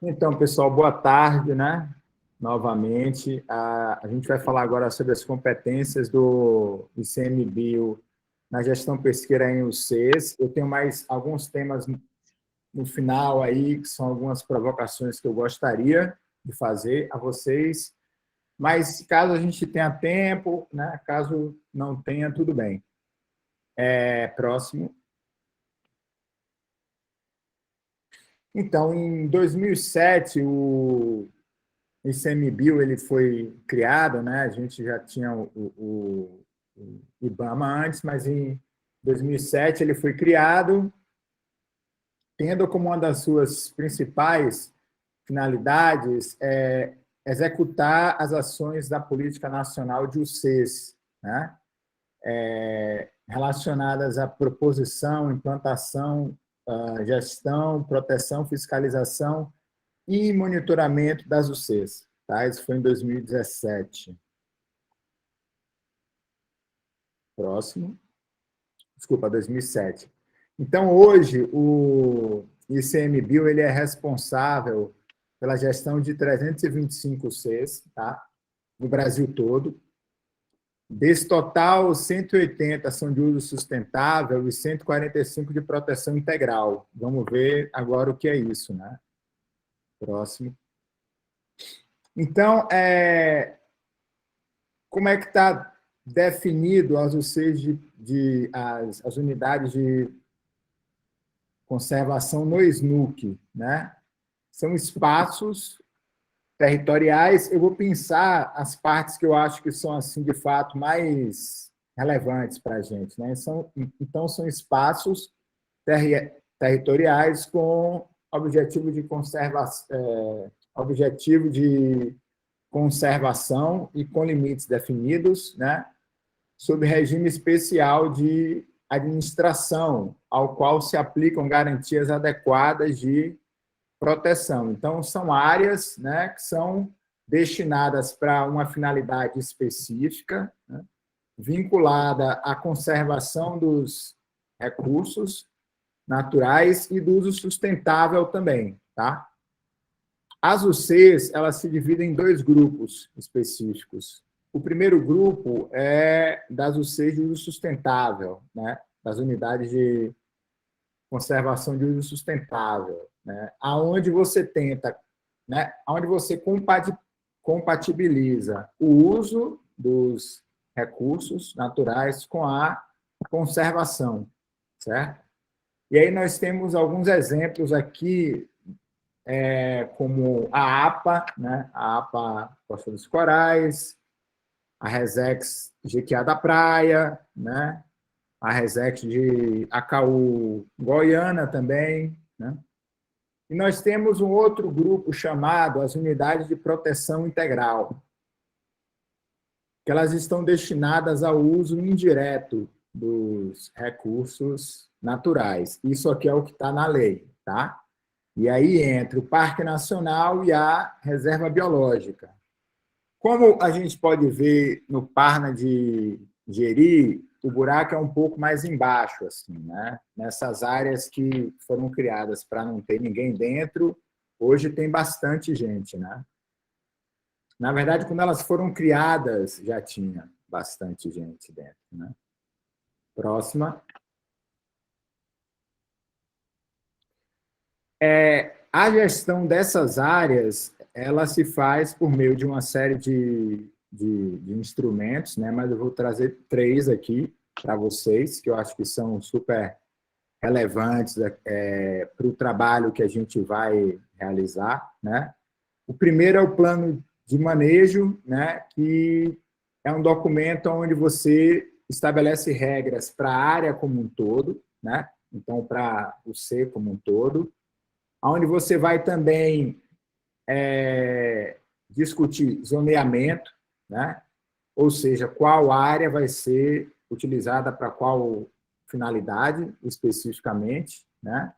Então, pessoal, boa tarde, né? Novamente, a gente vai falar agora sobre as competências do ICMBio na gestão pesqueira em UCs. Eu tenho mais alguns temas no final aí, que são algumas provocações que eu gostaria de fazer a vocês, mas caso a gente tenha tempo, né? Caso não tenha, tudo bem. Próximo. Então, em 2007, o ICMBio ele foi criado, né? A gente já tinha o IBAMA antes, mas em 2007 ele foi criado, tendo como uma das suas principais finalidades executar as ações da Política Nacional de UCs, né? Relacionadas à proposição, implantação, gestão, proteção, fiscalização e monitoramento das UCs. Tá? Isso foi em 2017. Próximo. Desculpa, 2007. Então, hoje, o ICMBio ele é responsável pela gestão de 325 UCs, tá? No Brasil todo. Desse total, 180 são de uso sustentável e 145 de proteção integral. Vamos ver agora o que é isso, né? Próximo. Então, como é que está definido as UCs as unidades de conservação no SNUC, né? São espaços territoriais. Eu vou pensar as partes que eu acho que são, assim, de fato, mais relevantes para a gente, né? Então, são espaços territoriais com objetivo de conservação e com limites definidos, né? Sob regime especial de administração, ao qual se aplicam garantias adequadas de proteção. Então, são áreas, né, que são destinadas para uma finalidade específica, né, vinculada à conservação dos recursos naturais e do uso sustentável também, tá? As UCs, elas se dividem em dois grupos específicos. O primeiro grupo é das UCs de uso sustentável, né? Das unidades de conservação de uso sustentável, né? Aonde você tenta, né? Aonde você compatibiliza o uso dos recursos naturais com a conservação, certo? E aí nós temos alguns exemplos aqui, como a APA, né? A APA Costa dos Corais, a Resex Jequiá da Praia, né? A Resex de Acaú, Goiânia também, né? E nós temos um outro grupo chamado as Unidades de Proteção Integral, que elas estão destinadas ao uso indireto dos recursos naturais. Isso aqui é o que está na lei, tá? E aí entra o Parque Nacional e a Reserva Biológica. Como a gente pode ver no Parna de Jeri, o buraco é um pouco mais embaixo, assim, né? Nessas áreas que foram criadas para não ter ninguém dentro, hoje tem bastante gente, né? Na verdade, quando elas foram criadas, já tinha bastante gente dentro, né? Próxima. A gestão dessas áreas, ela se faz por meio de uma série de instrumentos, né? Mas eu vou trazer 3 aqui para vocês, que eu acho que são super relevantes para o trabalho que a gente vai realizar, né? O primeiro é o plano de manejo, né? Que é um documento onde você estabelece regras para a área como um todo, né? Então, para o C como um todo, onde você vai também discutir zoneamento, né? Ou seja, qual área vai ser utilizada para qual finalidade, especificamente, né?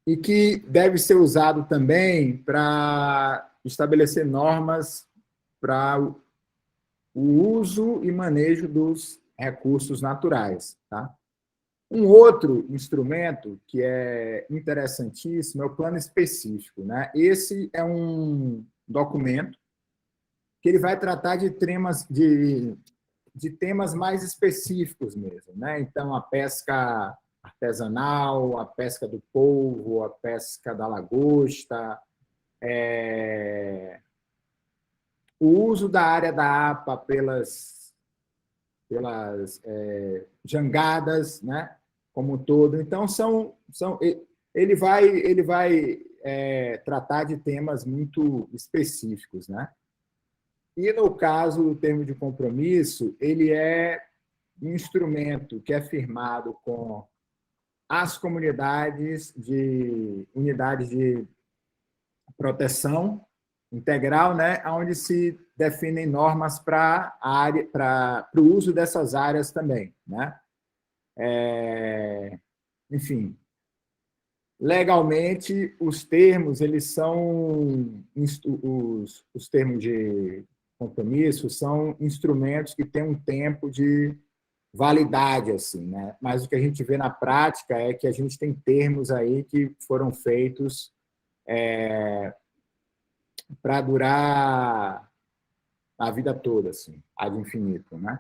E que deve ser usado também para estabelecer normas para o uso e manejo dos recursos naturais, tá? Um outro instrumento que é interessantíssimo é o plano específico, né? Esse é um documento que ele vai tratar de temas mais específicos mesmo, né? Então, a pesca artesanal, a pesca do polvo, a pesca da lagosta, o uso da área da APA pelas jangadas, né? Como um todo. Então, ele vai tratar de temas muito específicos, né? E, no caso do termo de compromisso, ele é um instrumento que é firmado com as comunidades de unidades de proteção integral, né, onde se definem normas para o uso dessas áreas também, né? Enfim, legalmente, os termos, eles são os termos de compromisso são instrumentos que têm um tempo de validade, assim, né? Mas o que a gente vê na prática é que a gente tem termos aí que foram feitos para durar a vida toda, assim, ad infinito, né?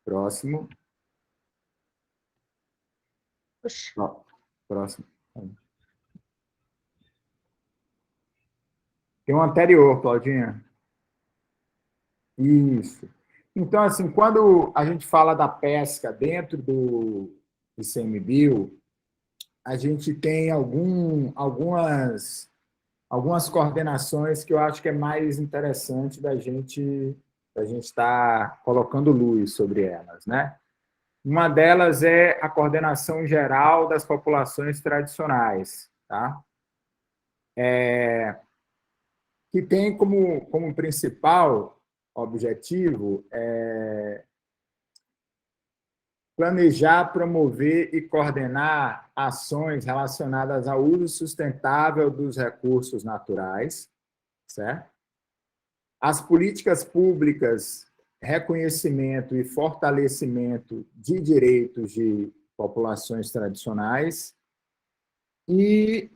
Próximo. Próximo. Tem um anterior, Claudinha. Isso. Então, assim, quando a gente fala da pesca dentro do ICMBio, a gente tem algumas coordenações que eu acho que é mais interessante da gente estar colocando luz sobre elas, né? Uma delas é a coordenação geral das populações tradicionais, tá? Que tem como principal objetivo planejar, promover e coordenar ações relacionadas ao uso sustentável dos recursos naturais, certo? As políticas públicas, reconhecimento e fortalecimento de direitos de populações tradicionais e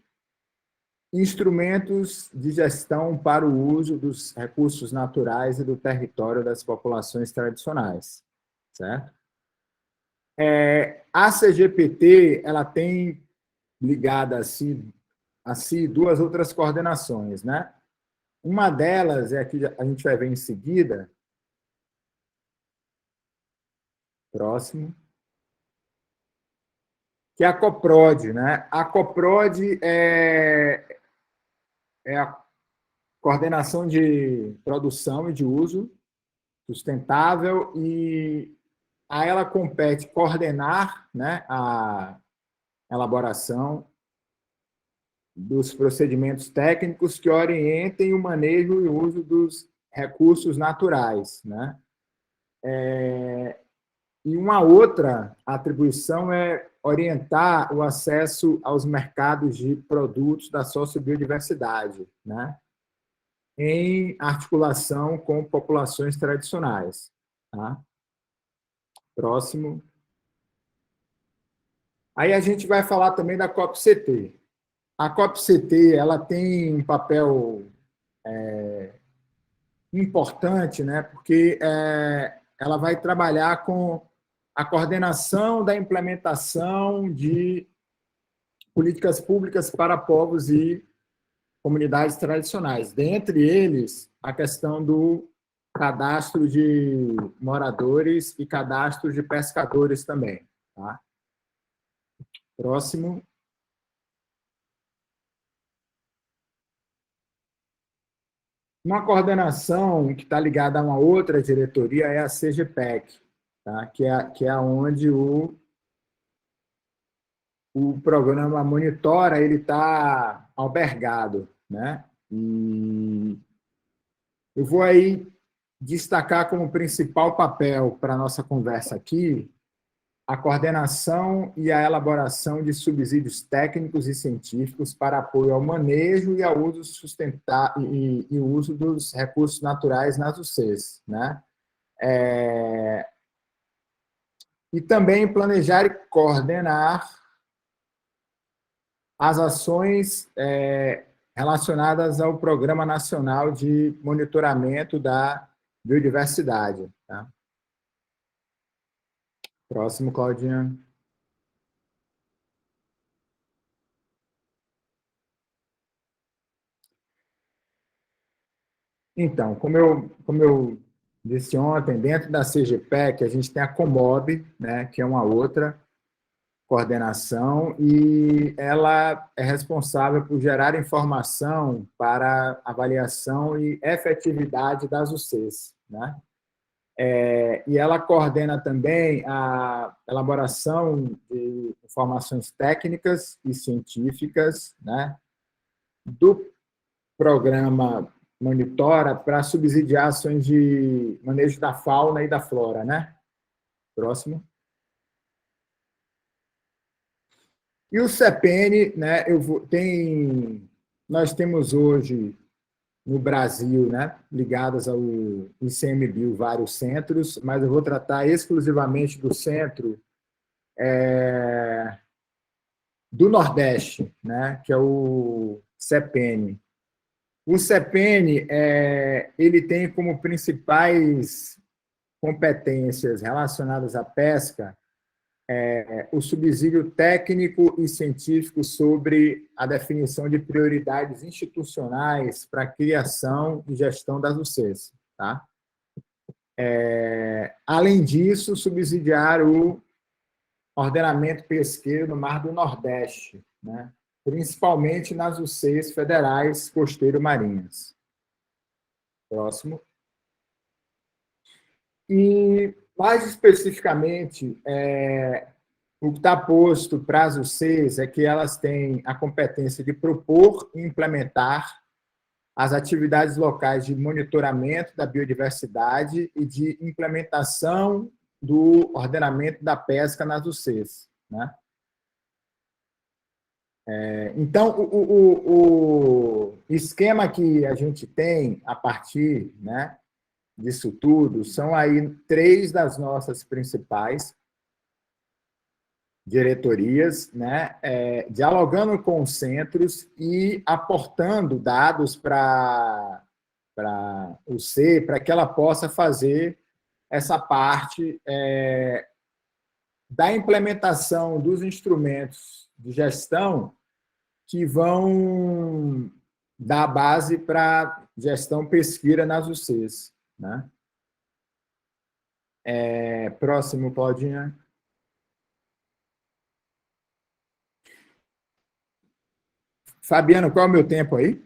instrumentos de gestão para o uso dos recursos naturais e do território das populações tradicionais, certo? A CGPT, ela tem ligada a si 2 outras coordenações, né? Uma delas é a que a gente vai ver em seguida. Próximo. Que é a COPROD, né? A COPROD é a coordenação de produção e de uso sustentável e a ela compete coordenar, né, a elaboração dos procedimentos técnicos que orientem o manejo e o uso dos recursos naturais, né? E uma outra atribuição é orientar o acesso aos mercados de produtos da sociobiodiversidade, né? em articulação com populações tradicionais. Tá? Próximo. Aí a gente vai falar também da COP-CT. A COP-CT ela tem um papel importante, né? Porque ela vai trabalhar com a coordenação da implementação de políticas públicas para povos e comunidades tradicionais. Dentre eles, a questão do cadastro de moradores e cadastro de pescadores também. Tá? Próximo. Uma coordenação que está ligada a uma outra diretoria é a CGPEC, tá? que é onde o programa Monitora está albergado. Né? E eu vou aí destacar como principal papel para a nossa conversa aqui a coordenação e a elaboração de subsídios técnicos e científicos para apoio ao manejo e ao uso sustentável e uso dos recursos naturais nas UCs, né? E também planejar e coordenar as ações relacionadas ao Programa Nacional de Monitoramento da Biodiversidade. Tá? Próximo, Claudinha. Então, como eu disse ontem, dentro da CGPEC, a gente tem a Comob, né, que é uma outra coordenação, e ela é responsável por gerar informação para avaliação e efetividade das UCs. Né? E ela coordena também a elaboração de informações técnicas e científicas, né, do programa Monitora para subsidiar ações de manejo da fauna e da flora. Né? Próximo. E o CEPN, né, nós temos hoje no Brasil, né, ligadas ao ICMBio, vários centros, mas eu vou tratar exclusivamente do centro do Nordeste, né, que é o CEPN. O CEPN ele tem como principais competências relacionadas à pesca o subsídio técnico e científico sobre a definição de prioridades institucionais para a criação e gestão das UCs. Tá? Além disso, subsidiar o ordenamento pesqueiro no Mar do Nordeste, né? Principalmente nas UCs federais costeiro-marinhas. Próximo. E, mais especificamente, o que está posto para as UCs é que elas têm a competência de propor e implementar as atividades locais de monitoramento da biodiversidade e de implementação do ordenamento da pesca nas UCs. Né? Então, o esquema que a gente tem a partir, né, disso tudo são aí 3 das nossas principais diretorias, né, dialogando com os centros e aportando dados para o C, para que ela possa fazer essa parte da implementação dos instrumentos de gestão que vão dar base para gestão pesqueira nas UCs. Né? Próximo, Claudinha. Fabiano, qual é o meu tempo aí?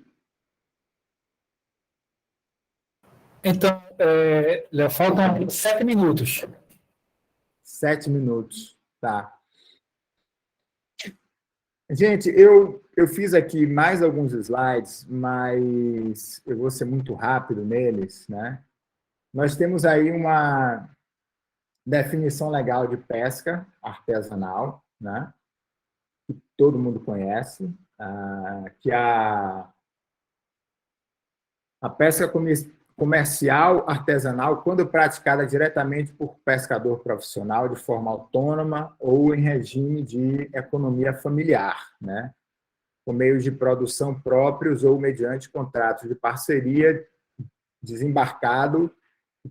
Então, faltam 7 minutos. 7 minutos, tá. Gente, eu fiz aqui mais alguns slides, mas eu vou ser muito rápido neles, né? Nós temos aí uma definição legal de pesca artesanal, né? Que todo mundo conhece, que a A pesca comercial artesanal, quando praticada diretamente por pescador profissional de forma autônoma ou em regime de economia familiar, né? Com meios de produção próprios ou mediante contratos de parceria, desembarcado,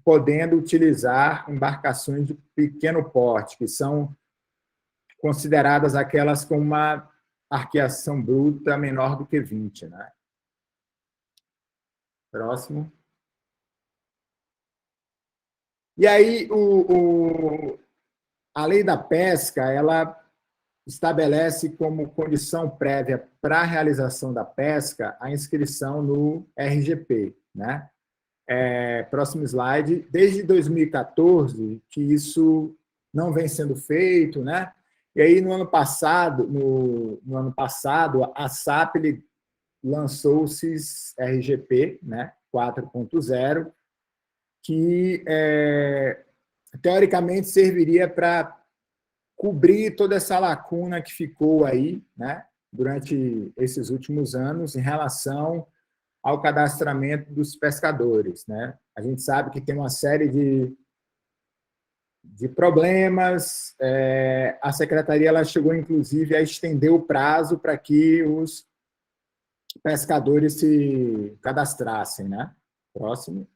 podendo utilizar embarcações de pequeno porte, que são consideradas aquelas com uma arqueação bruta menor do que 20, né? Próximo. E aí, a lei da pesca, ela estabelece como condição prévia para a realização da pesca a inscrição no RGP, né? Próximo slide. Desde 2014 que isso não vem sendo feito, né? E aí, no ano passado, a SAP lançou o CIS RGP, né? 4.0, que teoricamente serviria para cobrir toda essa lacuna que ficou aí, né, durante esses últimos anos em relação ao cadastramento dos pescadores, né? A gente sabe que tem uma série de problemas. A secretaria ela chegou, inclusive, a estender o prazo para que os pescadores se cadastrassem, né? Próximo.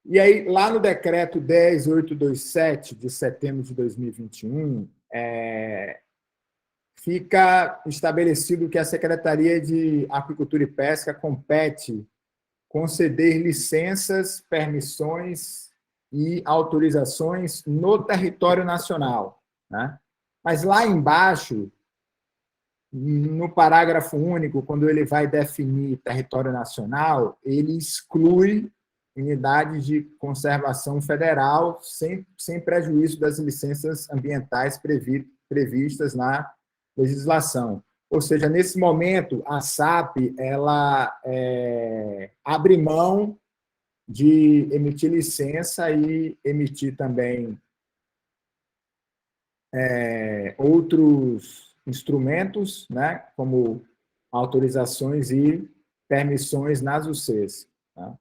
E aí, lá no decreto 10.827, de setembro de 2021, fica estabelecido que a Secretaria de Aquicultura e Pesca compete conceder licenças, permissões e autorizações no território nacional, né? Mas lá embaixo, no parágrafo único, quando ele vai definir território nacional, ele exclui unidades de conservação federal, sem prejuízo das licenças ambientais previstas na legislação. Ou seja, nesse momento, a SAP ela abre mão de emitir licença e emitir também outros instrumentos, né, como autorizações e permissões nas UCs. Tá?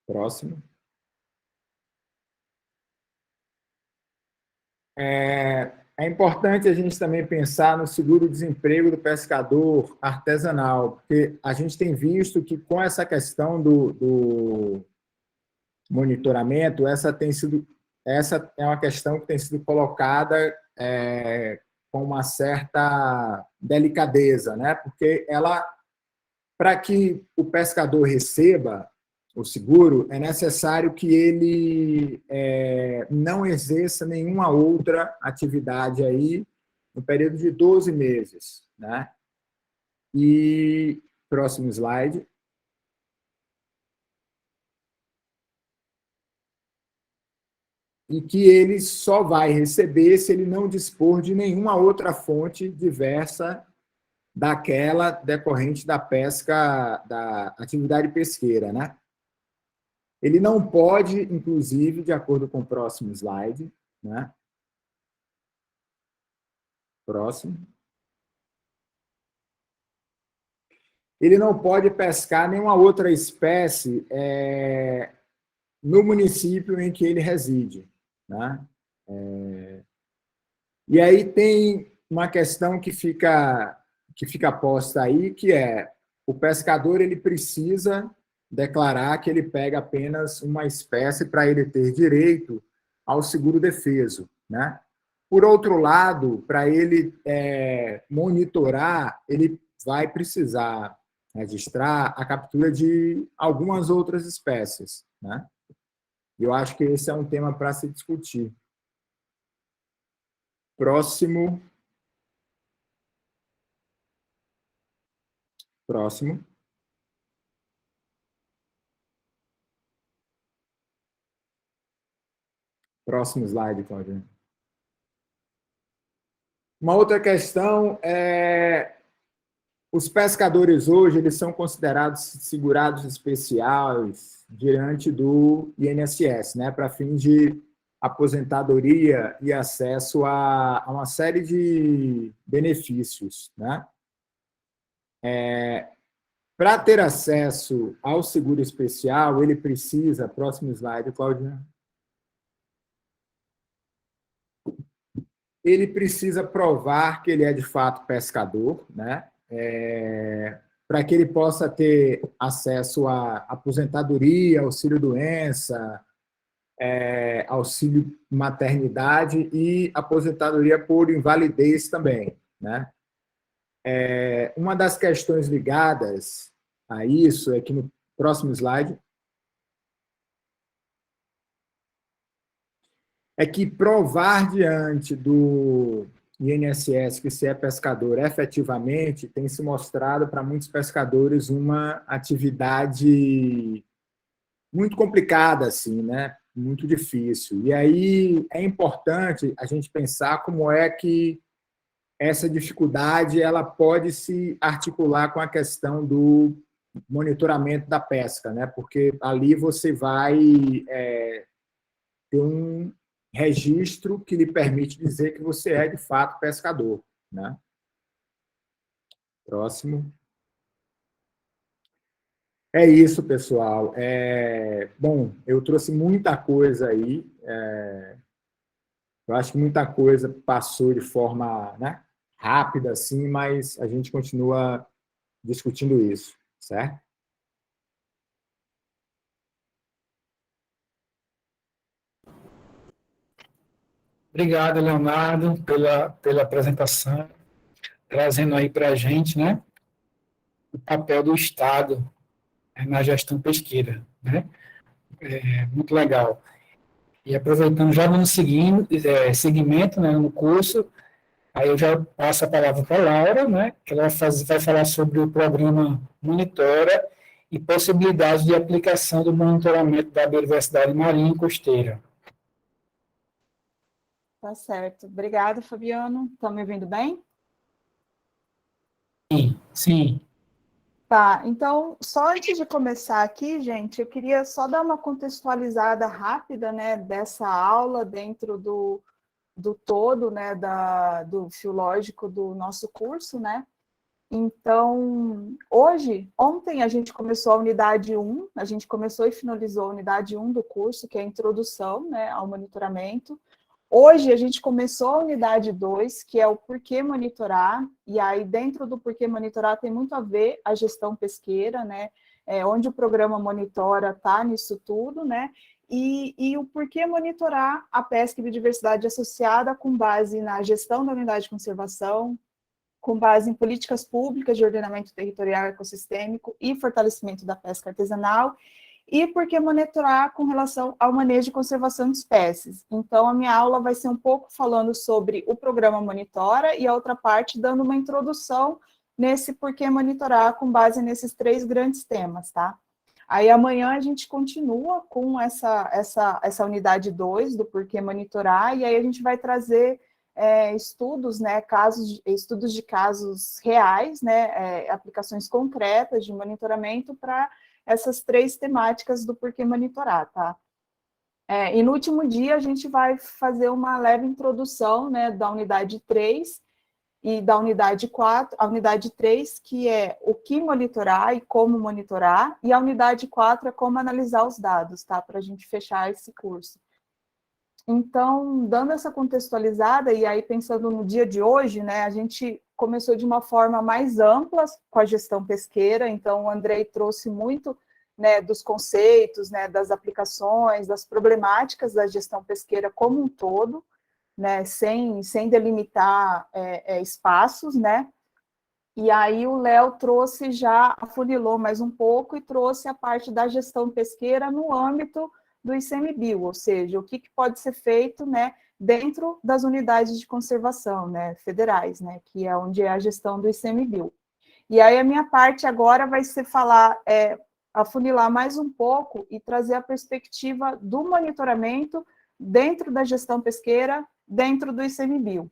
Próximo. É importante a gente também pensar no seguro-desemprego do pescador artesanal, porque a gente tem visto que, com essa questão do monitoramento, essa é uma questão que tem sido colocada com uma certa delicadeza, né? Porque para que o pescador receba o seguro, é necessário que ele não exerça nenhuma outra atividade aí no período de 12 meses, né? E próximo slide. E que ele só vai receber se ele não dispor de nenhuma outra fonte diversa daquela decorrente da pesca, da atividade pesqueira, né? Ele não pode, inclusive, de acordo com o próximo slide, né? Próximo. Ele não pode pescar nenhuma outra espécie no município em que ele reside, né? E aí tem uma questão que fica posta aí, que o pescador ele precisa declarar que ele pega apenas uma espécie para ele ter direito ao seguro defeso, né? Por outro lado, para ele monitorar, ele vai precisar registrar a captura de algumas outras espécies, né? Eu acho que esse é um tema para se discutir. Próximo. Próximo. Próximo slide, Cláudia. Uma outra questão os pescadores hoje eles são considerados segurados especiais diante do INSS, né, para fins de aposentadoria e acesso a uma série de benefícios, né? Para ter acesso ao seguro especial, ele precisa, próximo slide, Claudinha, ele precisa provar que ele é de fato pescador, né? Para que ele possa ter acesso à aposentadoria, auxílio-doença, auxílio maternidade e aposentadoria por invalidez também, né? Uma das questões ligadas a isso é que no próximo slide é que provar diante do INSS que se é pescador efetivamente tem se mostrado para muitos pescadores uma atividade muito complicada, assim, né? Muito difícil. E aí é importante a gente pensar como é que essa dificuldade ela pode se articular com a questão do monitoramento da pesca, né? Porque ali você vai ter um registro que lhe permite dizer que você é, de fato, pescador, né? Próximo. É isso, pessoal. Bom, eu trouxe muita coisa aí. Eu acho que muita coisa passou de forma, né, rápida, assim, mas a gente continua discutindo isso, certo? Obrigado, Leonardo, pela apresentação, trazendo aí para a gente, né, o papel do Estado na gestão pesqueira, né? Muito legal. E aproveitando, já vamos seguindo, segmento, né, no curso, aí eu já passo a palavra para a Laura, né, que ela vai falar sobre o programa Monitora e possibilidades de aplicação do monitoramento da biodiversidade marinha e costeira. Tá certo. Obrigada, Fabiano. Estão me ouvindo bem? Sim, sim. Tá, então, só antes de começar aqui, gente, eu queria só dar uma contextualizada rápida, né, dessa aula dentro do todo, né, do filológico do nosso curso, né? Então, ontem a gente começou a unidade 1, a gente começou e finalizou a unidade 1 do curso, que é a introdução, né, ao monitoramento. Hoje a gente começou a unidade 2, que é o porquê monitorar, e aí dentro do porquê monitorar tem muito a ver a gestão pesqueira, né? Onde o programa monitora está nisso tudo, né? E o porquê monitorar a pesca e biodiversidade associada com base na gestão da unidade de conservação, com base em políticas públicas de ordenamento territorial e ecossistêmico e fortalecimento da pesca artesanal, e porque monitorar com relação ao manejo e conservação de espécies. Então, a minha aula vai ser um pouco falando sobre o programa Monitora e a outra parte dando uma introdução nesse porquê monitorar com base nesses 3 grandes temas, tá? Aí amanhã a gente continua com essa unidade 2 do porquê monitorar, e aí a gente vai trazer estudos, né, estudos de casos reais, né, aplicações concretas de monitoramento para essas 3 temáticas do porquê monitorar, tá? E no último dia a gente vai fazer uma leve introdução, né, da unidade 3 e da unidade 4, a unidade 3, que é o que monitorar e como monitorar, e a unidade 4 é como analisar os dados, tá? Para a gente fechar esse curso. Então, dando essa contextualizada, e aí pensando no dia de hoje, né, a gente começou de uma forma mais ampla com a gestão pesqueira, então o Andrei trouxe muito, né, dos conceitos, né, das aplicações, das problemáticas da gestão pesqueira como um todo, né, sem delimitar espaços, né, e aí o Léo trouxe já, afunilou mais um pouco e trouxe a parte da gestão pesqueira no âmbito do ICMBio, ou seja, o que pode ser feito, né, dentro das unidades de conservação, né, federais, né, que é onde é a gestão do ICMBio. E aí a minha parte agora vai ser falar, afunilar mais um pouco e trazer a perspectiva do monitoramento dentro da gestão pesqueira, dentro do ICMBio,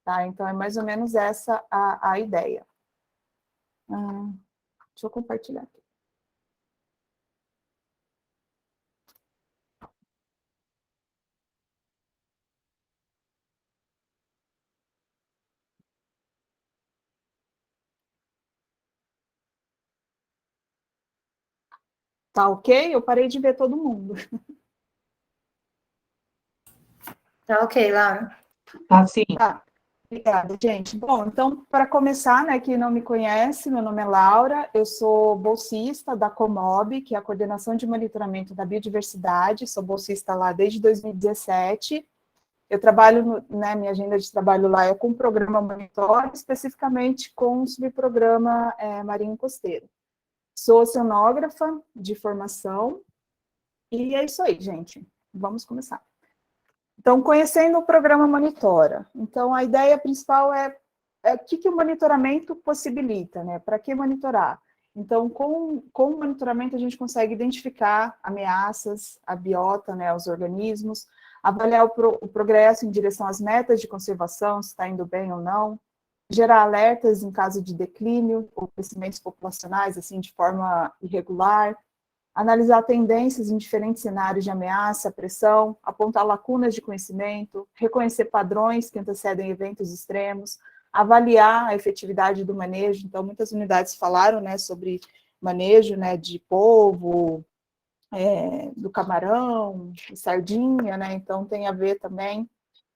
tá? Então é mais ou menos essa a ideia. Deixa eu compartilhar aqui. Tá ok? Eu parei de ver todo mundo. Tá ok, Laura. Assim, Tá. Obrigada, gente. Bom, então, para começar, né, quem não me conhece, meu nome é Laura, eu sou bolsista da Comob, que é a Coordenação de Monitoramento da Biodiversidade, sou bolsista lá desde 2017. Eu trabalho, né, minha agenda de trabalho lá é com o programa Monitor, especificamente com o subprograma Marinho Costeiro. Sou oceanógrafa de formação, e é isso aí, gente. Vamos começar. Então, conhecendo o programa Monitora. Então, a ideia principal é o que o monitoramento possibilita, né? Para que monitorar? Então, com o monitoramento, a gente consegue identificar ameaças à biota, né, aos organismos, avaliar o progresso em direção às metas de conservação, se está indo bem ou não, gerar alertas em caso de declínio ou crescimentos populacionais, assim, de forma irregular, analisar tendências em diferentes cenários de ameaça, pressão, apontar lacunas de conhecimento, reconhecer padrões que antecedem eventos extremos, avaliar a efetividade do manejo. Então, muitas unidades falaram, né, sobre manejo, né, de polvo, do camarão, de sardinha, né, então tem a ver também,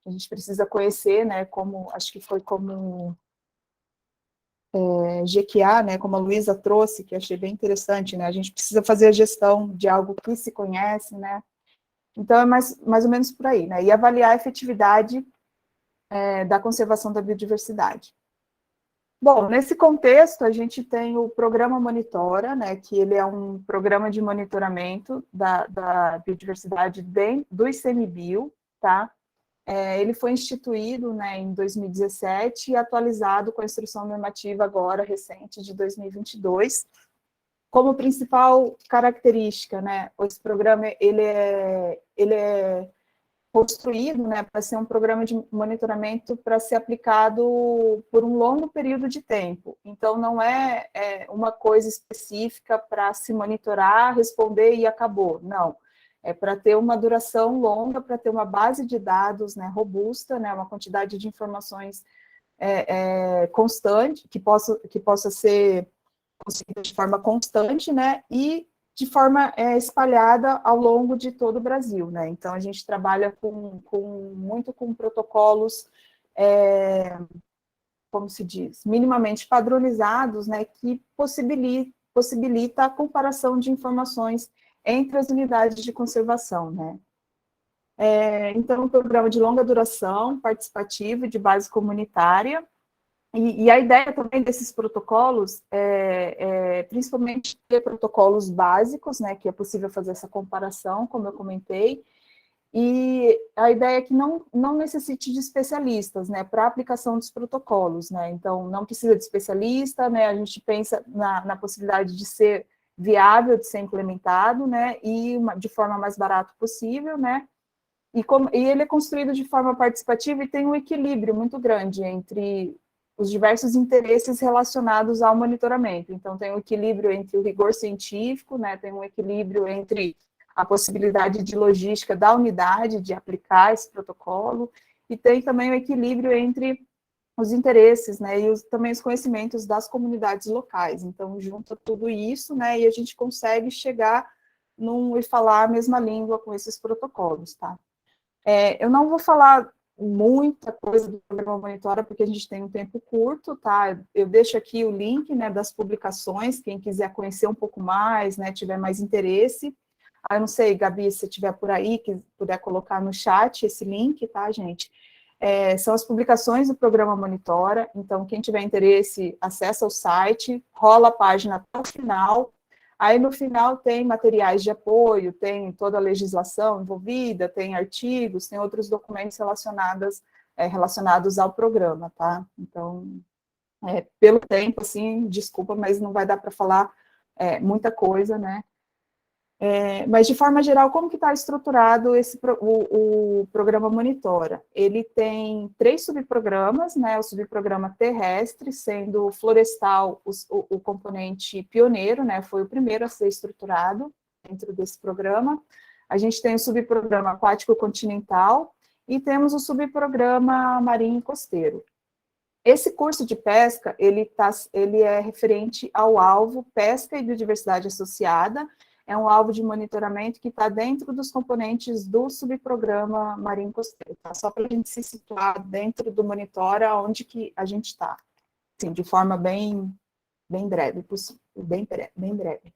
a gente precisa conhecer, né, como, acho que foi como GQA, né, como a Luísa trouxe, que achei bem interessante, né, a gente precisa fazer a gestão de algo que se conhece, né, então é mais ou menos por aí, né, e avaliar a efetividade da conservação da biodiversidade. Bom, nesse contexto, a gente tem o programa Monitora, né, que ele é um programa de monitoramento da biodiversidade do ICMBio, tá? Ele foi instituído, né, em 2017 e atualizado com a instrução normativa agora, recente, de 2022. Como principal característica, né, esse programa, ele é construído, né, para ser um programa de monitoramento para ser aplicado por um longo período de tempo. Então, não é uma coisa específica para se monitorar, responder e acabou. Não. É para ter uma duração longa, para ter uma base de dados, né, robusta, né, uma quantidade de informações constante, que possa ser conseguida de forma constante, né, e de forma espalhada ao longo de todo o Brasil, né? Então, a gente trabalha muito com protocolos, como se diz, minimamente padronizados, né, que possibilita a comparação de informações entre as unidades de conservação, né? Então, um programa de longa duração, participativo, de base comunitária. E a ideia também desses protocolos principalmente ter protocolos básicos, né, que é possível fazer essa comparação, como eu comentei, e a ideia é que não necessite de especialistas, né, para a aplicação dos protocolos, né, então não precisa de especialista, né, a gente pensa na possibilidade de ser viável, de ser implementado, né, e de forma mais barata possível, né, e ele é construído de forma participativa e tem um equilíbrio muito grande entre os diversos interesses relacionados ao monitoramento. Então, tem um equilíbrio entre o rigor científico, né, tem um equilíbrio entre a possibilidade de logística da unidade de aplicar esse protocolo, e tem também o equilíbrio entre os interesses, né, e também os conhecimentos das comunidades locais. Então, junta tudo isso, né, e a gente consegue chegar e falar a mesma língua com esses protocolos, tá? Eu não vou falar muita coisa do programa Monitora, porque a gente tem um tempo curto, tá? Eu deixo aqui o link, né, das publicações, quem quiser conhecer um pouco mais, né, tiver mais interesse. Eu não sei, Gabi, se tiver por aí, que puder colocar no chat esse link, tá, gente? São as publicações do programa Monitora, então quem tiver interesse, acessa o site, rola a página até o final. Aí, no final, tem materiais de apoio, tem toda a legislação envolvida, tem artigos, tem outros documentos relacionados ao programa, tá? Então, pelo tempo, assim, desculpa, mas não vai dar para falar muita coisa, né? Mas, de forma geral, como que está estruturado o programa Monitora? Ele tem 3 subprogramas, né? O subprograma terrestre, sendo florestal o componente pioneiro, né? Foi o primeiro a ser estruturado dentro desse programa. A gente tem o subprograma aquático continental e temos o subprograma marinho e costeiro. Esse curso de pesca, ele é referente ao alvo pesca e biodiversidade associada. é um alvo de monitoramento que está dentro dos componentes do subprograma Marinho Costeiro, tá? Só para a gente se situar dentro do Monitora, onde que a gente está, assim, de forma bem breve, bem breve.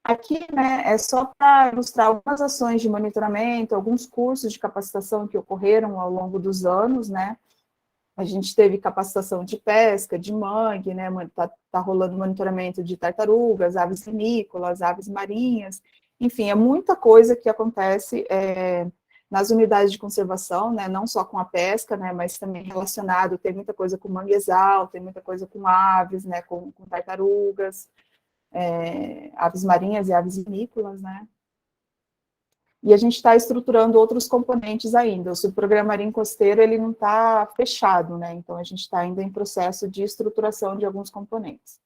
Aqui, né, é só para ilustrar algumas ações de monitoramento, alguns cursos de capacitação que ocorreram ao longo dos anos, né. A gente teve capacitação de pesca, de mangue, né, tá rolando monitoramento de tartarugas, aves vinícolas, aves marinhas, enfim, é muita coisa que acontece nas unidades de conservação, né, não só com a pesca, né, mas também relacionado, tem muita coisa com manguezal, tem muita coisa com aves, né, com tartarugas, aves marinhas e aves vinícolas, né. E a gente está estruturando outros componentes ainda. O subprograma Marinho Costeiro, ele não está fechado, né? Então, a gente está ainda em processo de estruturação de alguns componentes.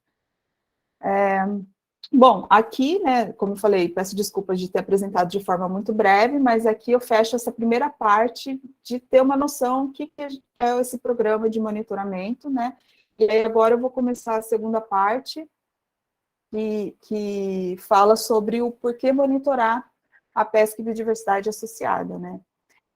Bom, aqui, né, como eu falei, peço desculpas de ter apresentado de forma muito breve, mas aqui eu fecho essa primeira parte de ter uma noção do que é esse programa de monitoramento, né? E aí agora eu vou começar a segunda parte, que fala sobre o porquê monitorar a pesca e biodiversidade associada, né?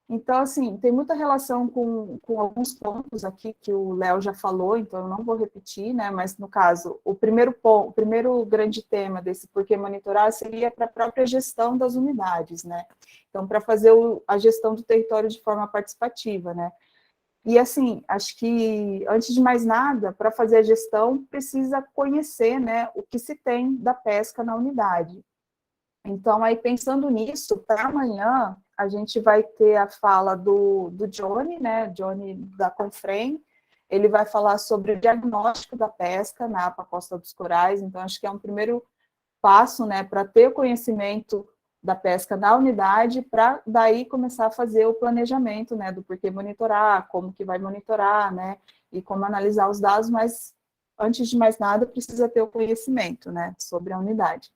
Então, assim, tem muita relação com alguns pontos aqui que o Léo já falou, então eu não vou repetir, né? Mas, no caso, o primeiro grande tema desse porquê monitorar seria para a própria gestão das unidades, né? Então, para fazer a gestão do território de forma participativa, né? E, assim, acho que, antes de mais nada, para fazer a gestão, precisa conhecer, né, o que se tem da pesca na unidade. Então, aí, pensando nisso, para amanhã, a gente vai ter a fala do Johnny, né, Johnny da Confrem, ele vai falar sobre o diagnóstico da pesca na APA Costa dos Corais, então, acho que é um primeiro passo, né, para ter o conhecimento da pesca na unidade, para daí começar a fazer o planejamento, né, do porquê monitorar, como que vai monitorar, né, e como analisar os dados, mas, antes de mais nada, precisa ter o conhecimento, né, sobre a unidade.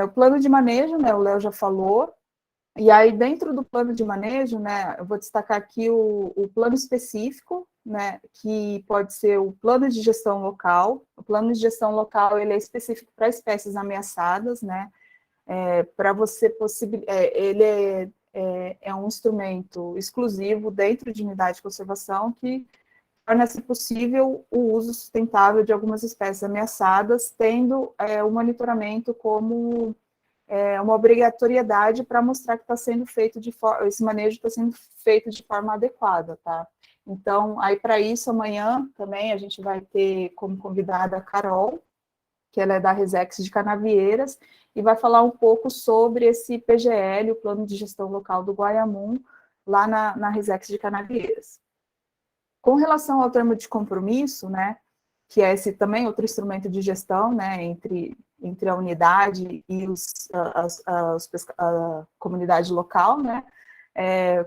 O plano de manejo, né, o Léo já falou, e aí dentro do plano de manejo, né, eu vou destacar aqui o plano específico, né, que pode ser o plano de gestão local. O plano de gestão local, ele é específico para espécies ameaçadas, né, para você ele é um instrumento exclusivo dentro de unidade de conservação que torna-se possível o uso sustentável de algumas espécies ameaçadas, tendo o monitoramento como uma obrigatoriedade para mostrar que está sendo feito esse manejo está sendo feito de forma adequada, tá? Então, aí para isso, amanhã também a gente vai ter como convidada a Carol, que ela é da Resex de Canavieiras, e vai falar um pouco sobre esse PGL, o Plano de Gestão Local do Guaiamum, lá na Resex de Canavieiras. Com relação ao termo de compromisso, né, que é esse também outro instrumento de gestão, né, entre a unidade e a comunidade local, né,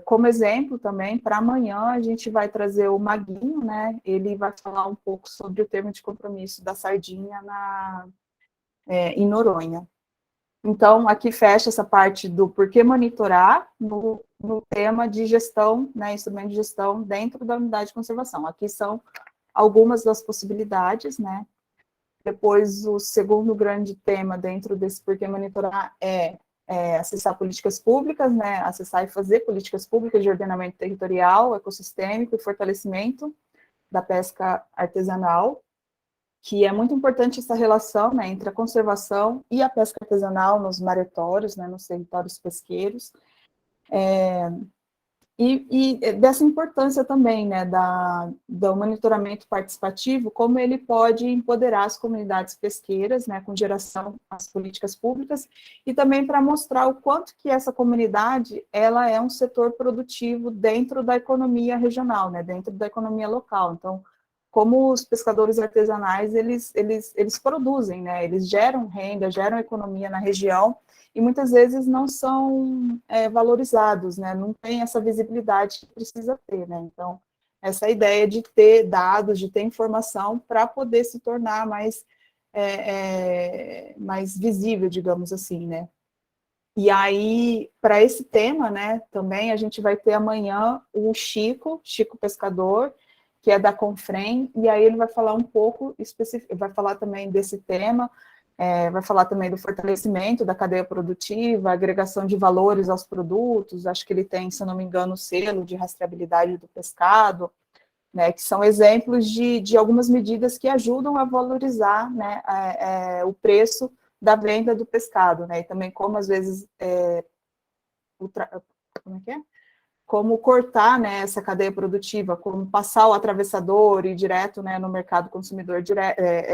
como exemplo também, para amanhã a gente vai trazer o Maguinho, né, ele vai falar um pouco sobre o termo de compromisso da sardinha em Noronha. Então, aqui fecha essa parte do porquê monitorar no tema de gestão, né, instrumento de gestão dentro da unidade de conservação. Aqui são algumas das possibilidades, né. Depois, o segundo grande tema dentro desse porquê monitorar é acessar políticas públicas, né, acessar e fazer políticas públicas de ordenamento territorial, ecossistêmico e fortalecimento da pesca artesanal, que é muito importante essa relação, né, entre a conservação e a pesca artesanal nos maretórios, né, nos territórios pesqueiros, e dessa importância também, né, do monitoramento participativo, como ele pode empoderar as comunidades pesqueiras, né, com geração às políticas públicas, e também para mostrar o quanto que essa comunidade, ela é um setor produtivo dentro da economia regional, né, dentro da economia local. Então, como os pescadores artesanais, eles produzem, né, eles geram renda, geram economia na região, e muitas vezes não são valorizados, né, não tem essa visibilidade que precisa ter, né, então, essa ideia de ter dados, de ter informação para poder se tornar mais visível, digamos assim, né. E aí, para esse tema, né, também a gente vai ter amanhã o Chico Pescador, que é da Confrem, e aí ele vai falar um pouco, vai falar também desse tema, Vai falar também do fortalecimento da cadeia produtiva, agregação de valores aos produtos, acho que ele tem, se eu não me engano, o selo de rastreabilidade do pescado, né, que são exemplos de algumas medidas que ajudam a valorizar, né, o preço da venda do pescado, né, e também como, às vezes, como é que é? Como cortar, né, essa cadeia produtiva, como passar o atravessador e ir direto, né, no mercado consumidor,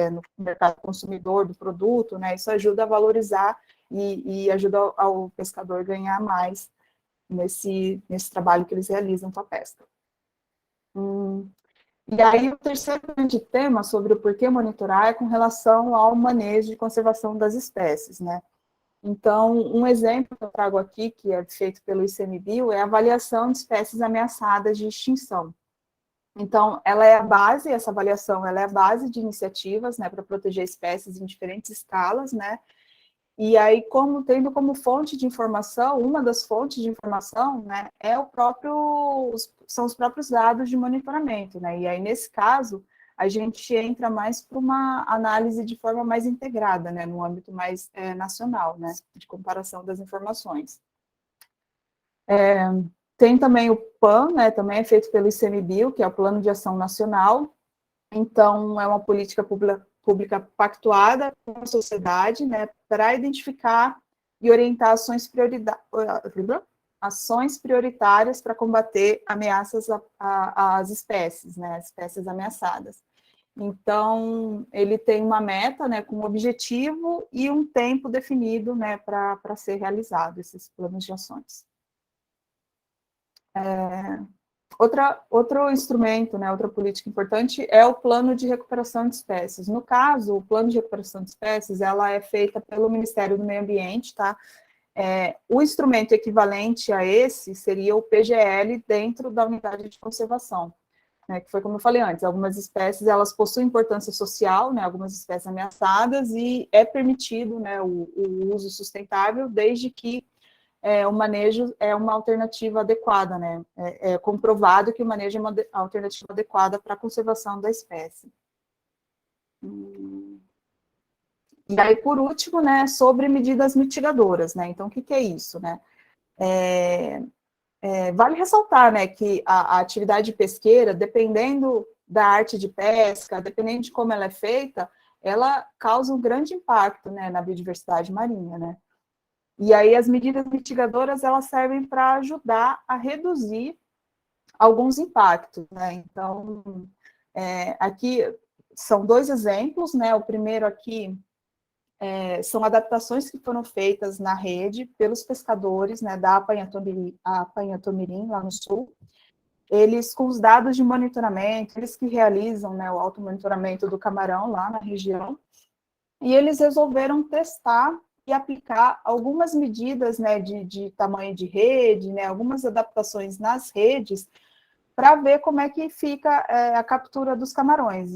no mercado consumidor do produto, né, isso ajuda a valorizar e ajuda ao pescador ganhar mais nesse trabalho que eles realizam com a pesca. E aí, o terceiro grande tema sobre o porquê monitorar é com relação ao manejo e conservação das espécies, né? Então, um exemplo que eu trago aqui, que é feito pelo ICMBio, é a avaliação de espécies ameaçadas de extinção. Então, ela é a base, essa avaliação, ela é a base de iniciativas, né, para proteger espécies em diferentes escalas, né? E aí, tendo como fonte de informação, uma das fontes de informação, né, são os próprios dados de monitoramento, né? E aí, nesse caso, a gente entra mais para uma análise de forma mais integrada, né, no âmbito mais nacional, né, de comparação das informações. Tem também o PAN, né, também é feito pelo ICMBio, que é o Plano de Ação Nacional. Então, é uma política pública pactuada com a sociedade, né, para identificar e orientar ações prioritárias para combater ameaças às espécies, né, as espécies ameaçadas. Então, ele tem uma meta, né, com um objetivo e um tempo definido, né, para ser realizado esses planos de ações. Outro instrumento, né, outra política importante é o plano de recuperação de espécies. No caso, o plano de recuperação de espécies, ela é feita pelo Ministério do Meio Ambiente, tá? O instrumento equivalente a esse seria o PGL dentro da unidade de conservação, né, que foi como eu falei antes, algumas espécies, elas possuem importância social, né, algumas espécies ameaçadas, e é permitido, né, o uso sustentável, desde que o manejo é uma alternativa adequada, né? É comprovado que o manejo é uma alternativa adequada para a conservação da espécie. E aí, por último, né, sobre medidas mitigadoras, né? Então, o que é isso, né? Vale ressaltar, né, que a atividade pesqueira, dependendo da arte de pesca, dependendo de como ela é feita, ela causa um grande impacto, né, na biodiversidade marinha, né? E aí as medidas mitigadoras, elas servem para ajudar a reduzir alguns impactos, né? Então, aqui são dois exemplos, né? O primeiro aqui são adaptações que foram feitas na rede pelos pescadores, né, da Apanhatomirim, lá no sul. Eles, com os dados de monitoramento, eles que realizam, né, o automonitoramento do camarão lá na região, e eles resolveram testar e aplicar algumas medidas, né, de tamanho de rede, né, algumas adaptações nas redes, para ver como é que fica a captura dos camarões.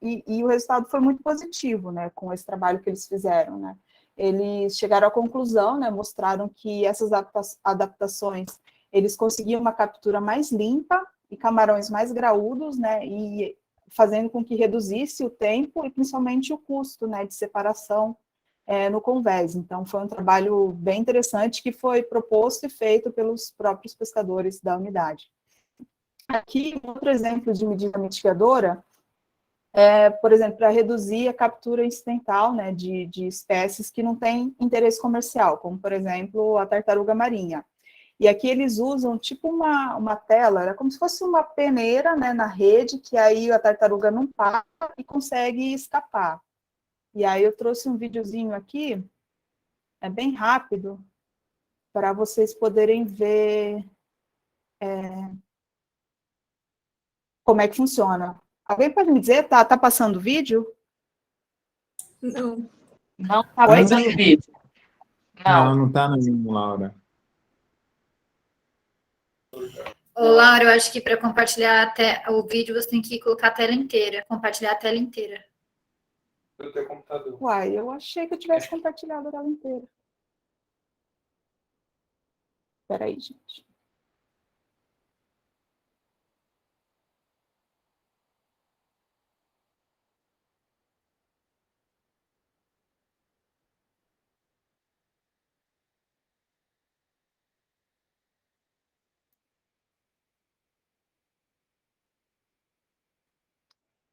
E o resultado foi muito positivo, né, com esse trabalho que eles fizeram, né. Eles chegaram à conclusão, né, mostraram que essas adaptações, eles conseguiam uma captura mais limpa e camarões mais graúdos, né, e fazendo com que reduzisse o tempo e principalmente o custo, né, de separação no convés. Então, foi um trabalho bem interessante que foi proposto e feito pelos próprios pescadores da unidade. Aqui, outro exemplo de medida mitigadora por exemplo, para reduzir a captura incidental, né, de espécies que não têm interesse comercial, como, por exemplo, a tartaruga marinha. E aqui eles usam tipo uma tela, era como se fosse uma peneira, né, na rede, que aí a tartaruga não para e consegue escapar. E aí eu trouxe um videozinho aqui, é bem rápido, para vocês poderem ver como é que funciona. Alguém pode me dizer, tá passando o vídeo? Não. Não está Oi? passando vídeo. Não, Não. não está no Laura. Ô, Laura, eu acho que para compartilhar até o vídeo, você tem que colocar a tela inteira, compartilhar a tela inteira. Do teu computador. Uai, eu achei que eu tivesse compartilhado a tela inteira. Espera aí, gente.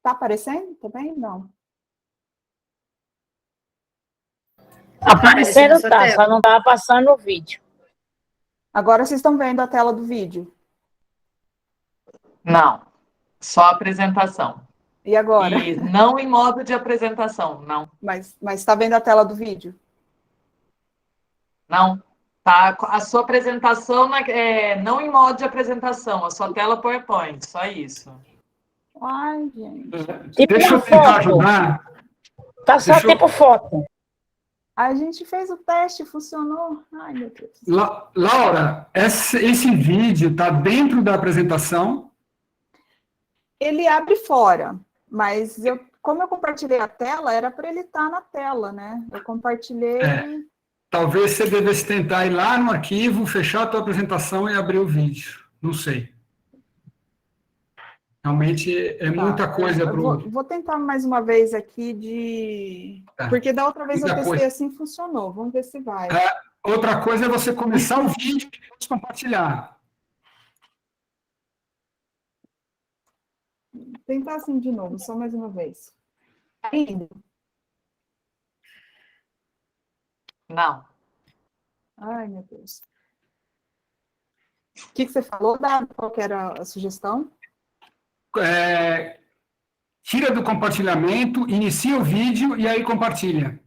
Tá aparecendo também? Não. Aparecendo Aparecendo sua tá, tela. só não tá passando o vídeo. Agora vocês estão vendo a tela do vídeo. Não, só a apresentação. E agora? E não em modo de apresentação, não. Mas está vendo a tela do vídeo? Não. Tá, a sua apresentação não em modo de apresentação, a sua tela PowerPoint, só isso. Ai, gente. Tipo Deixa eu uma tentar foto. ajudar. Tá só Deixa eu- tipo foto. A gente fez o teste, funcionou. Ai, meu Deus. Laura, esse vídeo está dentro da apresentação? Ele abre fora, mas como eu compartilhei a tela, era para ele estar na tela, né? Eu compartilhei. Talvez você devesse tentar ir lá no arquivo, fechar a tua apresentação e abrir o vídeo. Não sei. Realmente é muita coisa eu para vou tentar mais uma vez aqui Tá. Porque da outra vez eu Muita testei coisa. assim, funcionou. Vamos ver se vai. Outra coisa é você começar o vídeo e depois compartilhar. Tentar assim de novo, só mais uma vez. Ainda. Não. Ai, meu Deus. O que você falou, Dado? Qual que era a sugestão? Tira do compartilhamento, inicia o vídeo e aí compartilha.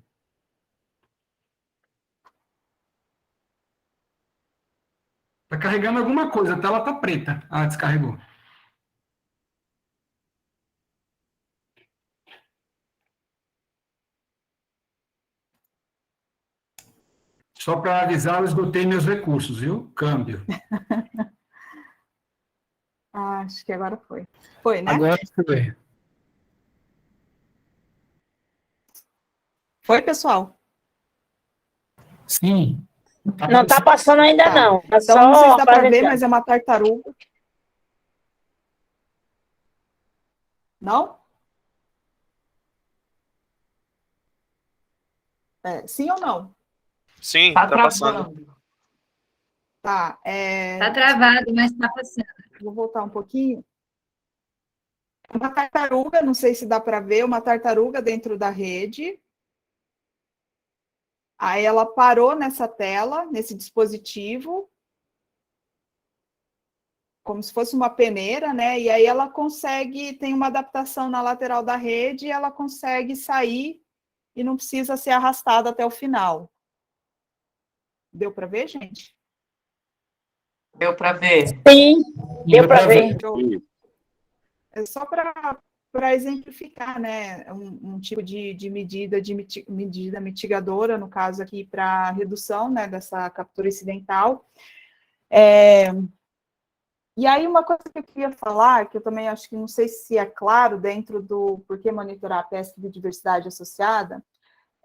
Está carregando alguma coisa, a tela está preta. Ah, descarregou. Só para avisar, eu esgotei meus recursos, viu? Câmbio. Acho que agora foi. Foi, né? Agora foi. Foi, pessoal? Sim. Não tá passando ainda, Tá. não. Tá Então, só não sei se dá para ver, apresentando. mas é uma tartaruga. Não? Sim ou não? Sim, Tá tá passando. travando. Tá. Tá travado, mas tá passando. Vou voltar um pouquinho. Uma tartaruga, não sei se dá para ver, uma tartaruga dentro da rede. Aí ela parou nessa tela, nesse dispositivo, como se fosse uma peneira, né? E aí ela consegue, tem uma adaptação na lateral da rede, e ela consegue sair e não precisa ser arrastada até o final. Deu para ver, gente? Deu para ver? Sim, deu para ver. É só para exemplificar, né, um tipo de medida mitigadora, no caso aqui, para redução, né, dessa captura incidental. E aí, uma coisa que eu queria falar, que eu também acho que não sei se é claro dentro do porquê monitorar a pesca e biodiversidade associada,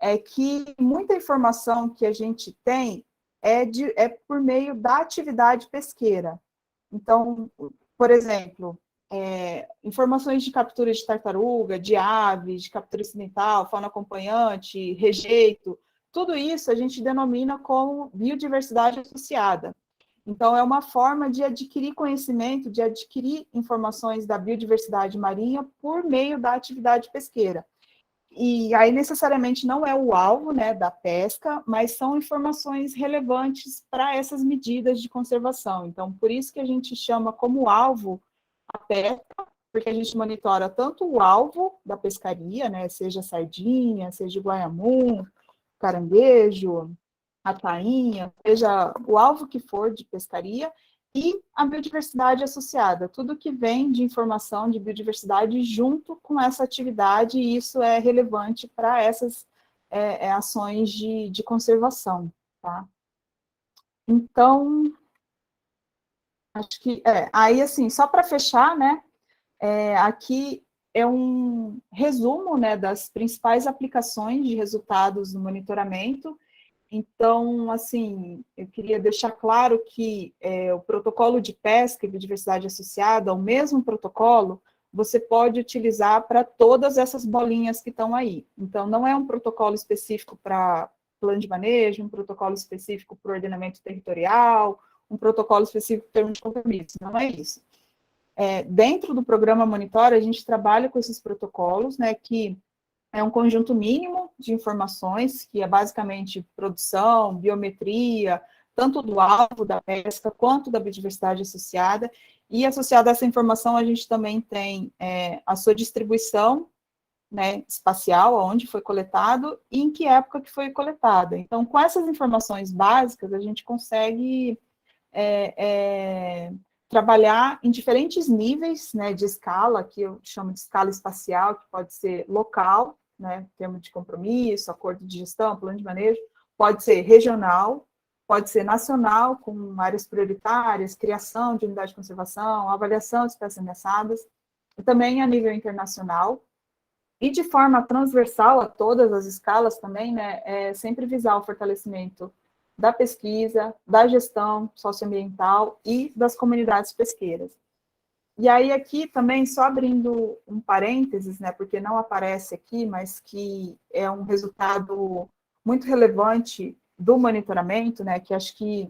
é que muita informação que a gente tem é por meio da atividade pesqueira. Então, por exemplo, informações de captura de tartaruga, de aves, de captura incidental, fauna acompanhante, rejeito, tudo isso a gente denomina como biodiversidade associada. Então, é uma forma de adquirir conhecimento, de adquirir informações da biodiversidade marinha por meio da atividade pesqueira. E aí, necessariamente, não é o alvo, né, da pesca, mas são informações relevantes para essas medidas de conservação. Então, por isso que a gente chama como alvo a pesca, porque a gente monitora tanto o alvo da pescaria, né, seja sardinha, seja guaiamum, caranguejo, a tainha, seja o alvo que for de pescaria, e a biodiversidade associada, tudo que vem de informação de biodiversidade junto com essa atividade, e isso é relevante para essas ações de conservação, tá? Então, acho que, aí assim, só para fechar, né, aqui é um resumo, né, das principais aplicações de resultados no monitoramento. Então, assim, eu queria deixar claro que o protocolo de pesca e biodiversidade associada, o mesmo protocolo, você pode utilizar para todas essas bolinhas que estão aí. Então, não é um protocolo específico para plano de manejo, um protocolo específico para ordenamento territorial, um protocolo específico para termo de compromisso, não é isso. dentro do programa Monitora, a gente trabalha com esses protocolos, né, que é um conjunto mínimo de informações, que é basicamente produção, biometria, tanto do alvo da pesca, quanto da biodiversidade associada, e associada a essa informação, a gente também tem a sua distribuição, né, espacial, onde foi coletado, e em que época que foi coletada. Então, com essas informações básicas, a gente consegue trabalhar em diferentes níveis, né, de escala, que eu chamo de escala espacial, que pode ser local, né, termo de compromisso, acordo de gestão, plano de manejo, pode ser regional, pode ser nacional, com áreas prioritárias, criação de unidade de conservação, avaliação de espécies ameaçadas, e também a nível internacional, e de forma transversal a todas as escalas também, né, sempre visar o fortalecimento da pesquisa, da gestão socioambiental e das comunidades pesqueiras. E aí aqui também, só abrindo um parênteses, né, porque não aparece aqui, mas que é um resultado muito relevante do monitoramento, né, que acho que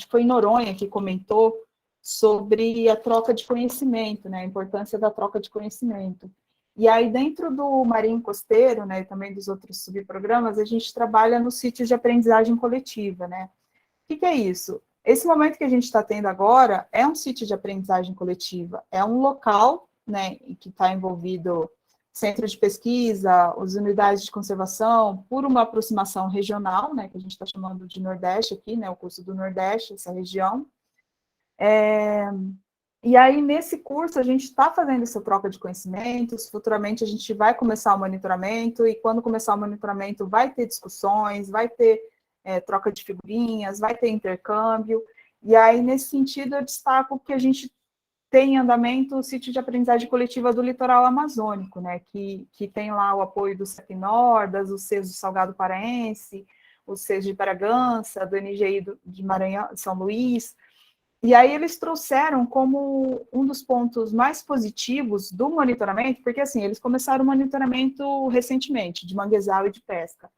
foi Noronha que comentou sobre a troca de conhecimento, né, a importância da troca de conhecimento. E aí, dentro do Marinho Costeiro, né, e também dos outros subprogramas, a gente trabalha nos sítios de aprendizagem coletiva, né. O que é isso? Esse momento que a gente está tendo agora é um sítio de aprendizagem coletiva, é um local, né, que está envolvido centro de pesquisa, as unidades de conservação, por uma aproximação regional, né, que a gente está chamando de Nordeste aqui, né, o curso do Nordeste, essa região. E aí, nesse curso, a gente está fazendo essa troca de conhecimentos, futuramente a gente vai começar o monitoramento, e quando começar o monitoramento vai ter discussões, vai ter troca de figurinhas, vai ter intercâmbio, e aí, nesse sentido, eu destaco que a gente tem em andamento o sítio de aprendizagem coletiva do litoral amazônico, né, que tem lá o apoio do CEPNOR, das UCs do Salgado Paraense, os CEs de Bragança, do NGI de Maranhão, São Luís. E aí eles trouxeram como um dos pontos mais positivos do monitoramento, porque assim, eles começaram o monitoramento recentemente, de manguezal e de pesca.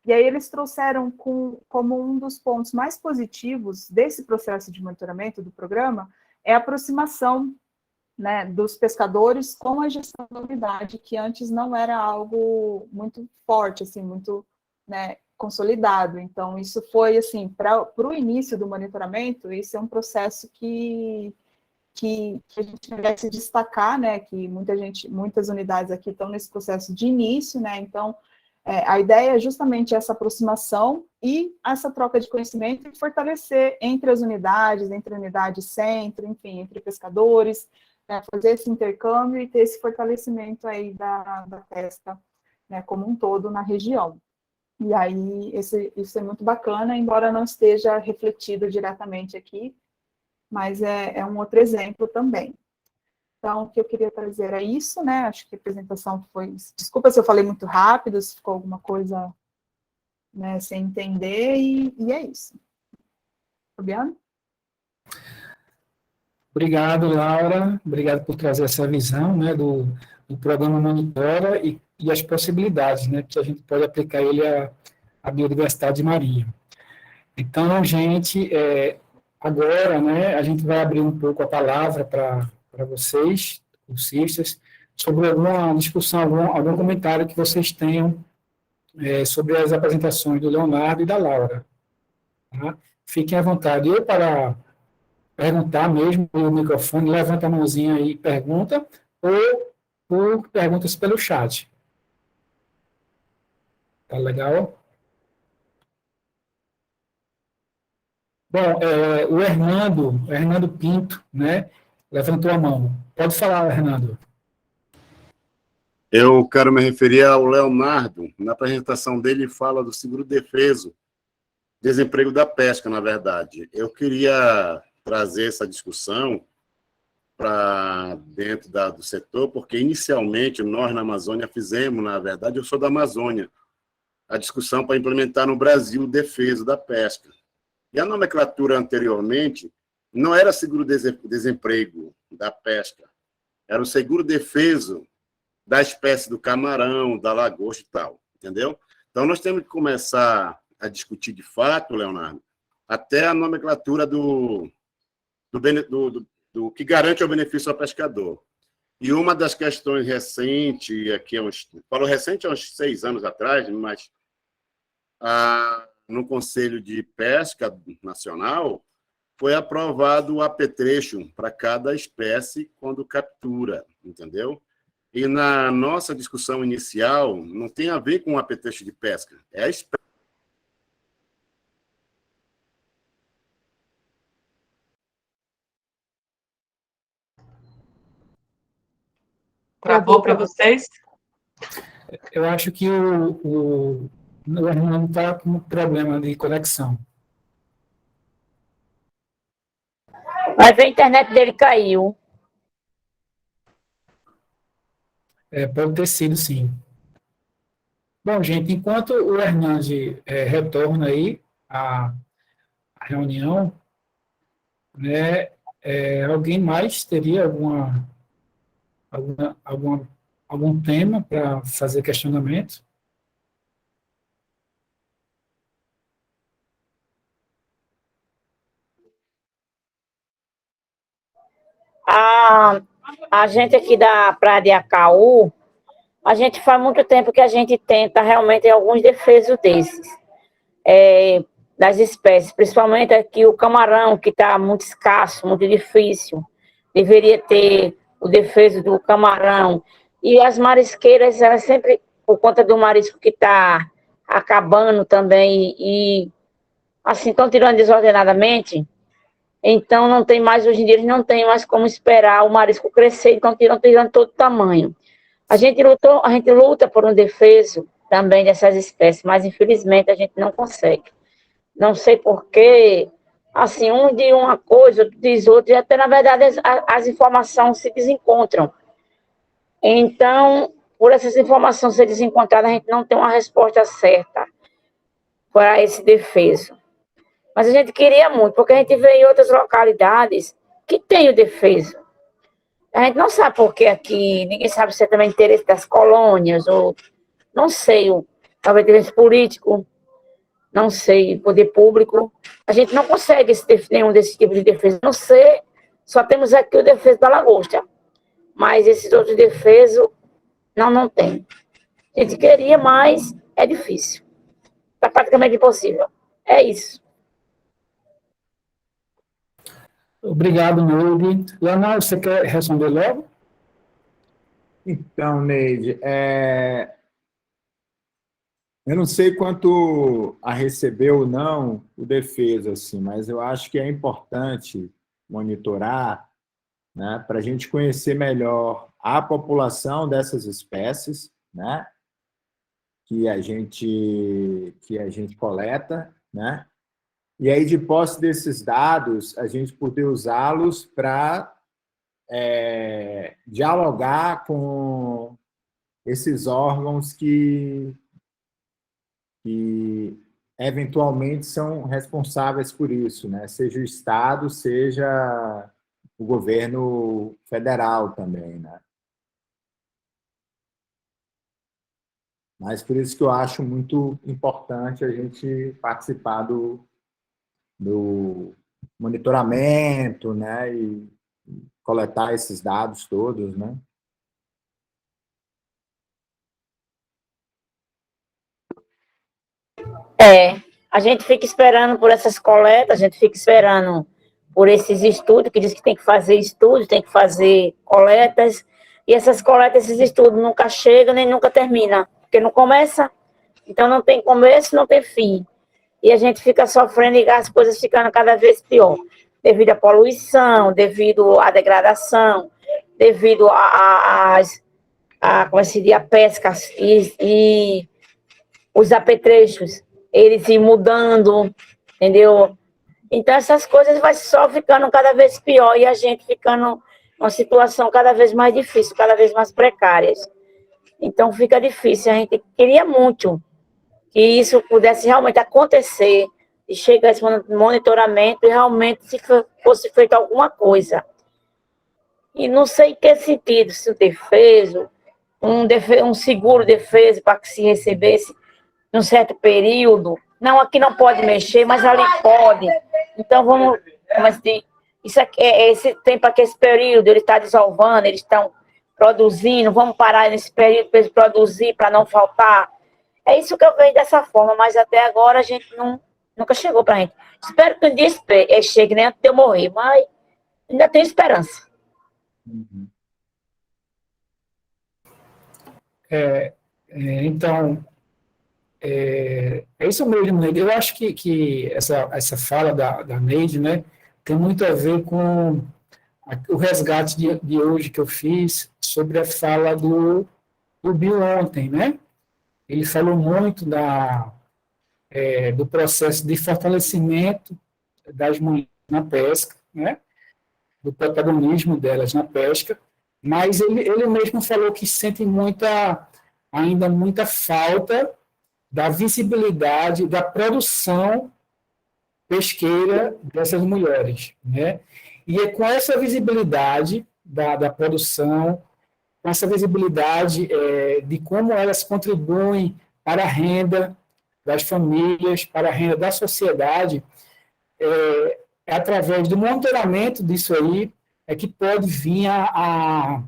E aí eles trouxeram como um dos pontos mais positivos desse processo de monitoramento do programa, é a aproximação, né, dos pescadores com a gestão da unidade, que antes não era algo muito forte, assim, muito, né, consolidado. Então, isso foi, assim, para o início do monitoramento, isso é um processo que a gente merece destacar, né, que muitas unidades aqui estão nesse processo de início, né, então, a ideia é justamente essa aproximação e essa troca de conhecimento e fortalecer entre as unidades, entre a unidade centro, enfim, entre pescadores, né, fazer esse intercâmbio e ter esse fortalecimento aí da pesca, né, como um todo na região. E aí, isso é muito bacana, embora não esteja refletido diretamente aqui, mas é um outro exemplo também. Então, o que eu queria trazer é isso, né? Acho que a apresentação foi... Desculpa se eu falei muito rápido, se ficou alguma coisa, né, sem entender, e é isso. Fabiano? Obrigado, Laura. Obrigado por trazer essa visão, né, do programa Monitora e as possibilidades, né, que a gente pode aplicar ele à biodiversidade marinha. Então, gente, agora, né, a gente vai abrir um pouco a palavra para vocês, cursistas, sobre alguma discussão, algum comentário que vocês tenham sobre as apresentações do Leonardo e da Laura. Tá? Fiquem à vontade. Eu, para perguntar mesmo no microfone, levanta a mãozinha aí e pergunta, ou por perguntas pelo chat. Tá legal? Bom, o Hernando Pinto, né, levantou a mão. Pode falar, Hernando. Eu quero me referir ao Leonardo. Na apresentação dele, fala do seguro-defeso, desemprego da pesca, na verdade. Eu queria trazer essa discussão para dentro do setor, porque inicialmente nós na Amazônia fizemos, na verdade, eu sou da Amazônia, a discussão para implementar no Brasil o defeso da pesca. E a nomenclatura anteriormente não era seguro-desemprego da pesca, era o seguro-defeso da espécie do camarão, da lagosta e tal, entendeu? Então, nós temos que começar a discutir de fato, Leonardo, até a nomenclatura do que garante o benefício ao pescador. E uma das questões recentes, falo recente há uns 6 anos atrás, mas no Conselho de Pesca Nacional, foi aprovado o apetrecho para cada espécie quando captura, entendeu? E na nossa discussão inicial, não tem a ver com o apetrecho de pesca, é a espécie. Travou para vocês? Eu acho que o Hernando está com problema de conexão. Vai ver, a internet dele caiu. Pode ter sido, sim. Bom, gente, enquanto o Hernandes retorna aí à reunião, né, alguém mais teria algum tema para fazer questionamento? A gente aqui da Praia de Acaú, a gente faz muito tempo que a gente tenta realmente alguns defesos desses, das espécies, principalmente aqui o camarão, que está muito escasso, muito difícil. Deveria ter o defeso do camarão. E as marisqueiras, elas sempre, por conta do marisco que está acabando também, e assim, estão tirando desordenadamente, então não tem mais, hoje em dia, eles não tem mais como esperar o marisco crescer, então tirando todo o tamanho. A gente luta por um defeso também dessas espécies, mas infelizmente a gente não consegue. Não sei porquê, assim, um diz uma coisa, outro diz outra, e até na verdade as informações se desencontram. Então, por essas informações serem desencontradas, a gente não tem uma resposta certa para esse defeso. Mas a gente queria muito, porque a gente vê em outras localidades que tem o defeso. A gente não sabe por que aqui, ninguém sabe se é também interesse das colônias, ou não sei, talvez interesse político, não sei, poder público. A gente não consegue nenhum desse tipo de defesa. Não sei, só temos aqui o defeso da lagosta. Mas esses outros defesos, não tem. A gente queria, mas é difícil. Está praticamente impossível. É isso. Obrigado, Neide. Leonardo, você quer responder logo? Então, Neide, eu não sei quanto a receber ou não o defesa, assim, mas eu acho que é importante monitorar, né, para a gente conhecer melhor a população dessas espécies, né, que a gente coleta, né, e aí, de posse desses dados, a gente poder usá-los para dialogar com esses órgãos que eventualmente são responsáveis por isso, né? Seja o Estado, seja o governo federal também, né? Mas por isso que eu acho muito importante a gente participar do monitoramento, né, e coletar esses dados todos, né? A gente fica esperando por essas coletas, a gente fica esperando por esses estudos, que diz que tem que fazer estudos, tem que fazer coletas, e essas coletas, esses estudos nunca chegam nem nunca terminam, porque não começa, então não tem começo, não tem fim. E a gente fica sofrendo e as coisas ficando cada vez pior, devido à poluição, devido à degradação, devido como se diz, a pesca e os apetrechos, eles ir mudando, entendeu? Então essas coisas vai só ficando cada vez pior e a gente ficando numa situação cada vez mais difícil, cada vez mais precária. Então fica difícil, a gente queria muito que isso pudesse realmente acontecer e chegar a esse monitoramento e realmente se fosse feita alguma coisa. E não sei em que sentido, se o defeso, um seguro defeso para que se recebesse num certo período. Não, aqui não pode mexer, mas ali pode. Então vamos Isso aqui, esse tempo aqui, esse período, ele está desovando, eles estão produzindo, vamos parar nesse período para eles produzir, para não faltar. É isso que eu vejo dessa forma, mas até agora a gente nunca chegou para a gente. Espero que um dia chegue, nem antes de eu morrer, mas ainda tenho esperança. Então, é isso mesmo, Neide. Eu acho que essa fala da Neide, né, tem muito a ver com o resgate de hoje que eu fiz sobre a fala do Bill ontem, né? Ele falou muito do processo de fortalecimento das mulheres na pesca, né? Do protagonismo delas na pesca, mas ele mesmo falou que sente ainda muita falta da visibilidade da produção pesqueira dessas mulheres, né? E é com essa visibilidade da produção, com essa visibilidade de como elas contribuem para a renda das famílias, para a renda da sociedade, através do monitoramento disso aí, é que pode vir a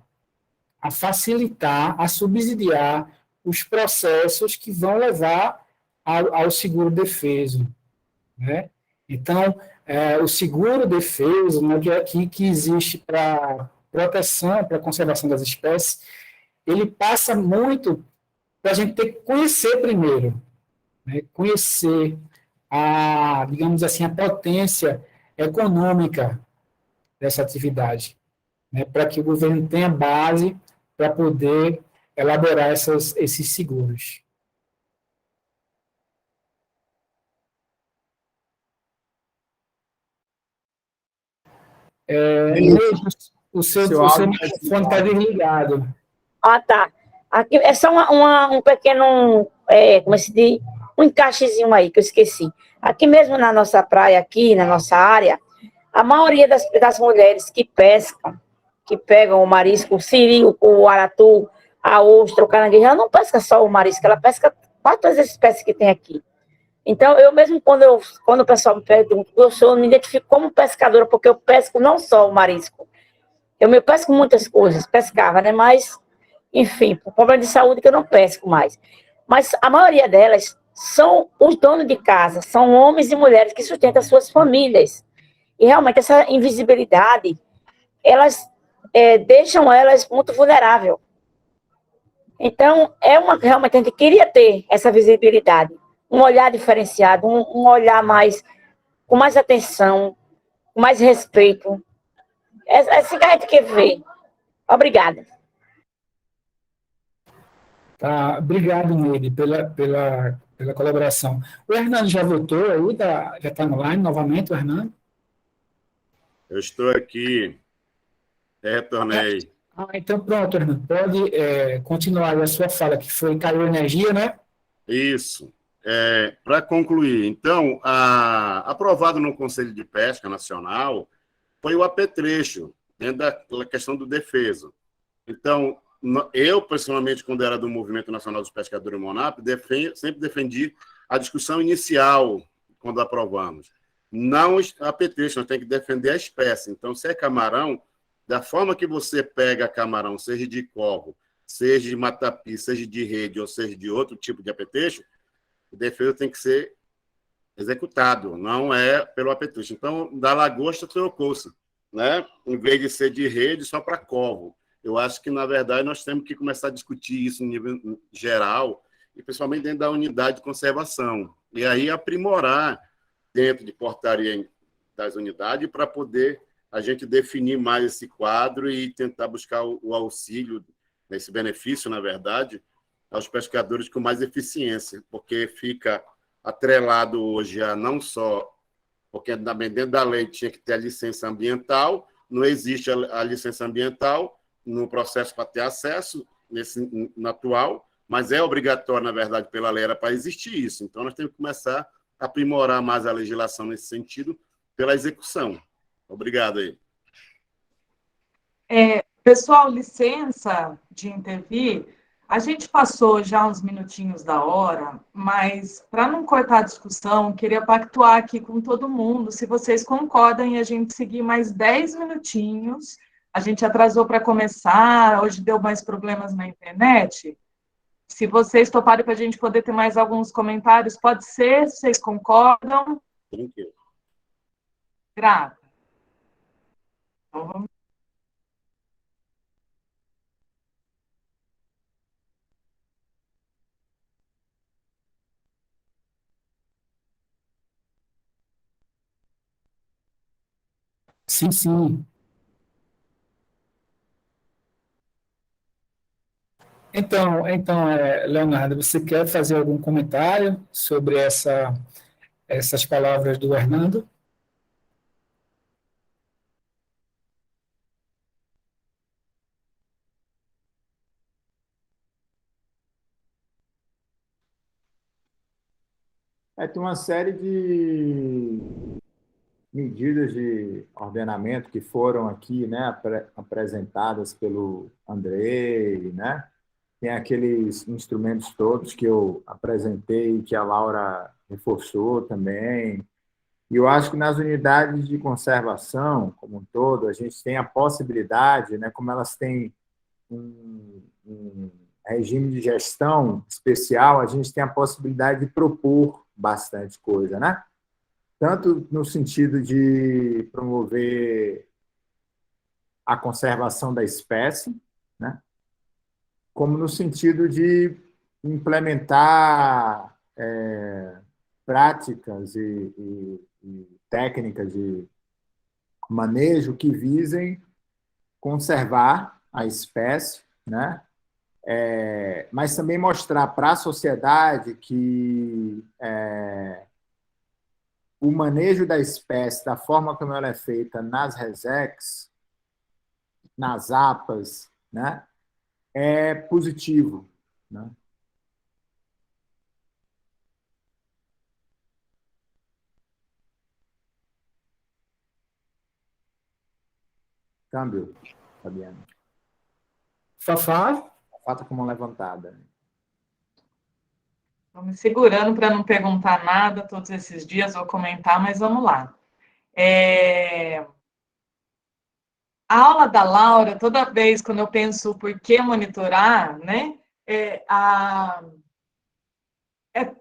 facilitar, a subsidiar os processos que vão levar ao seguro-defeso, né? Então, o seguro-defeso, né, que existe para proteção, para conservação das espécies, ele passa muito para a gente ter que conhecer primeiro, né? Conhecer digamos assim, a potência econômica dessa atividade, né? Para que o governo tenha base para poder elaborar esses seguros. O seu microfone está desligado. Ah, tá. Aqui é só um pequeno, como se diz, um encaixezinho aí, que eu esqueci. Aqui mesmo na nossa praia, aqui na nossa área, a maioria das mulheres que pescam, que pegam o marisco, o siri, o aratu, a ostra, o caranguejo, ela não pesca só o marisco, ela pesca quase todas as espécies que tem aqui. Então, eu mesmo, quando o pessoal me pergunta, eu me identifico como pescadora, porque eu pesco não só o marisco. Eu pesco muitas coisas, pescava, né? Mas, enfim, por problema de saúde que eu não pesco mais. Mas a maioria delas são os donos de casa, são homens e mulheres que sustentam suas famílias. E realmente essa invisibilidade, elas deixam elas muito vulneráveis. Então, realmente a gente queria ter essa visibilidade, um olhar diferenciado, um olhar com mais atenção, com mais respeito. É assim que a gente quer ver. Obrigada. Tá, obrigado, Neide, pela colaboração. O Hernando já voltou aí, já está online novamente, o Hernando? Eu estou aqui, retornei. Então pronto, Hernando, pode continuar a sua fala, que caiu energia, né? Isso. Para concluir, então, aprovado no Conselho de Pesca Nacional foi o apetrecho, dentro da questão do defeso. Então, eu, pessoalmente, quando era do Movimento Nacional dos Pescadores MONAP, sempre defendi a discussão inicial, quando aprovamos. Não apetrecho, nós temos que defender a espécie. Então, se é camarão, da forma que você pega camarão, seja de corvo, seja de matapi, seja de rede, ou seja de outro tipo de apetrecho, o defeso tem que ser executado, não é pelo apetrecho. Então, da lagosta trocou-se, né? Em vez de ser de rede, só para corvo. Eu acho que, na verdade, nós temos que começar a discutir isso em nível geral, e principalmente dentro da unidade de conservação. E aí aprimorar dentro de portaria das unidades para poder a gente definir mais esse quadro e tentar buscar o auxílio, esse benefício, na verdade, aos pescadores com mais eficiência, porque fica atrelado hoje a não só, porque dentro da lei tinha que ter a licença ambiental, não existe a licença ambiental no processo para ter acesso, no atual, mas é obrigatório, na verdade, pela lei, era para existir isso. Então, nós temos que começar a aprimorar mais a legislação nesse sentido, pela execução. Obrigado aí. Pessoal, licença de intervir. A gente passou já uns minutinhos da hora, mas para não cortar a discussão, queria pactuar aqui com todo mundo, se vocês concordam em a gente seguir mais 10 minutinhos. A gente atrasou para começar, hoje deu mais problemas na internet. Se vocês toparem para a gente poder ter mais alguns comentários, pode ser, se vocês concordam. Tranquilo. Grata. Então, vamos. Sim, sim. Então, Leonardo, você quer fazer algum comentário sobre essas palavras do Hernando? Tem uma série de medidas de ordenamento que foram aqui, né, apresentadas pelo Andrei, né? Tem aqueles instrumentos todos que eu apresentei, que a Laura reforçou também. E eu acho que nas unidades de conservação, como um todo, a gente tem a possibilidade, né, como elas têm um regime de gestão especial, a gente tem a possibilidade de propor bastante coisa, né? Tanto no sentido de promover a conservação da espécie, né? Como no sentido de implementar práticas e técnicas de manejo que visem conservar a espécie, né? Mas também mostrar para a sociedade que o manejo da espécie, da forma como ela é feita nas resecs, nas APAs, né, é positivo, né? Câmbio, Fabiano. Fafá? Fafá está com uma levantada. Estou me segurando para não perguntar nada todos esses dias, vou comentar, mas vamos lá. A aula da Laura, toda vez quando eu penso por que monitorar, né,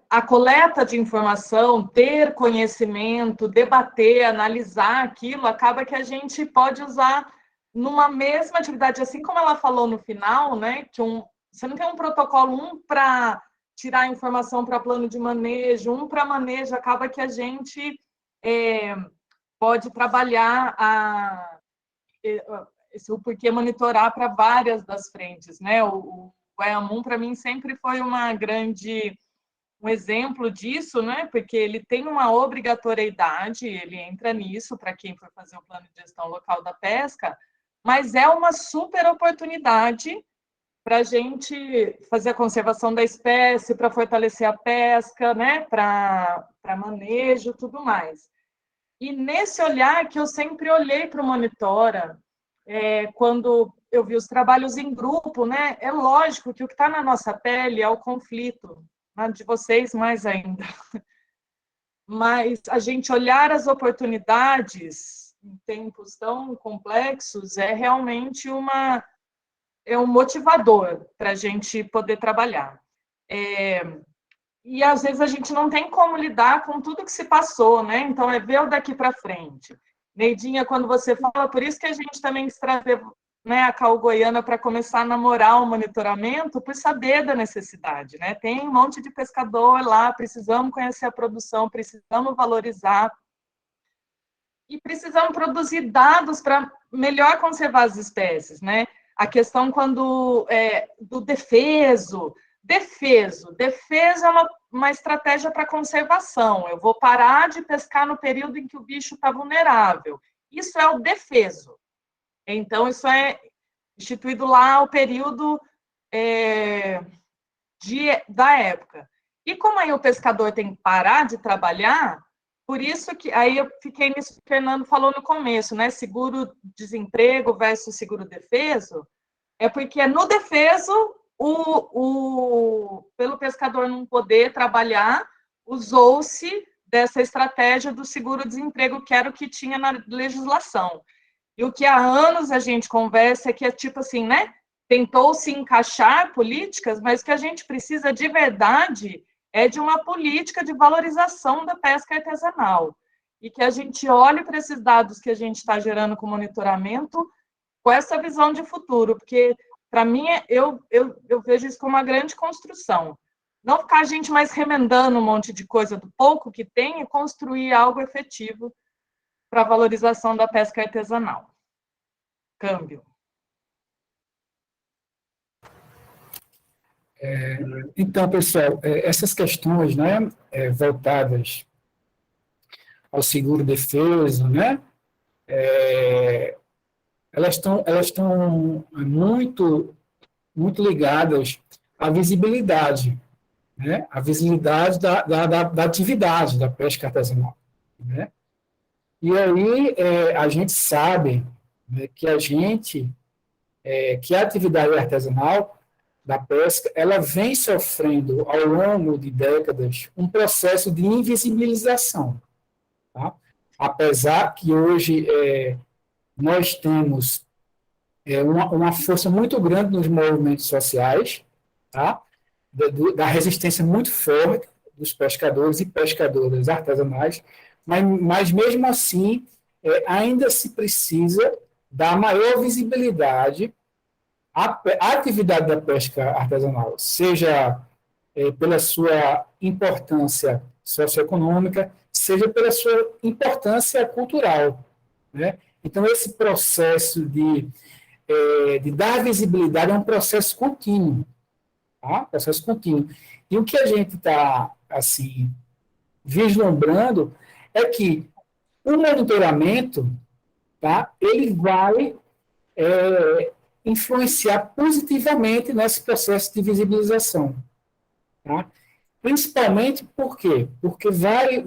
a coleta de informação, ter conhecimento, debater, analisar aquilo, acaba que a gente pode usar numa mesma atividade, assim como ela falou no final, né, que você não tem um protocolo, para tirar a informação para plano de manejo, para manejo, acaba que a gente pode trabalhar o porquê monitorar para várias das frentes, né? O EAMUM, para mim, sempre foi um exemplo disso, né? Porque ele tem uma obrigatoriedade, ele entra nisso para quem for fazer o plano de gestão local da pesca, mas é uma super oportunidade para a gente fazer a conservação da espécie, para fortalecer a pesca, né? Para manejo, tudo mais. E nesse olhar que eu sempre olhei para o Monitora, quando eu vi os trabalhos em grupo, né? É lógico que o que está na nossa pele é o conflito, na de vocês mais ainda. Mas a gente olhar as oportunidades em tempos tão complexos é realmente um motivador para a gente poder trabalhar. E às vezes a gente não tem como lidar com tudo que se passou, né? Então é ver o daqui para frente. Neidinha, quando você fala, por isso que a gente também trazer, né, a CAU Goiana para começar a namorar o monitoramento, por saber da necessidade, né? Tem um monte de pescador lá, precisamos conhecer a produção, precisamos valorizar e precisamos produzir dados para melhor conservar as espécies, né? A questão do defeso é uma estratégia para conservação. Eu vou parar de pescar no período em que o bicho está vulnerável. Isso é o defeso. Então, isso é instituído lá o período da época. E como aí o pescador tem que parar de trabalhar, por isso que aí eu fiquei nisso que o Fernando falou no começo, né? Seguro-desemprego versus seguro-defeso, é porque no defeso pelo pescador não poder trabalhar, usou-se dessa estratégia do seguro-desemprego, que era o que tinha na legislação. E o que há anos a gente conversa é que é tipo assim, né? Tentou-se encaixar políticas, mas o que a gente precisa de verdade é de uma política de valorização da pesca artesanal. E que a gente olhe para esses dados que a gente está gerando com monitoramento com essa visão de futuro, porque, para mim, eu vejo isso como uma grande construção. Não ficar a gente mais remendando um monte de coisa do pouco que tem e construir algo efetivo para a valorização da pesca artesanal. Câmbio. Então, pessoal, essas questões, né, voltadas ao seguro-defeso, né, elas estão muito ligadas à visibilidade, né, à visibilidade da atividade da pesca artesanal, né. E aí a gente sabe, né, que a atividade artesanal da pesca, ela vem sofrendo ao longo de décadas um processo de invisibilização, tá? Apesar que hoje nós temos uma força muito grande nos movimentos sociais, tá? Da resistência muito forte dos pescadores e pescadoras artesanais, mas mesmo assim ainda se precisa dar maior visibilidade à atividade da pesca artesanal, seja pela sua importância socioeconômica, seja pela sua importância cultural, né? Então, esse processo de dar visibilidade é um processo contínuo, tá? Processo contínuo. E o que a gente está, assim, vislumbrando é que o monitoramento, tá? Ele vai influenciar positivamente nesse processo de visibilização, tá? Principalmente por quê? Porque vai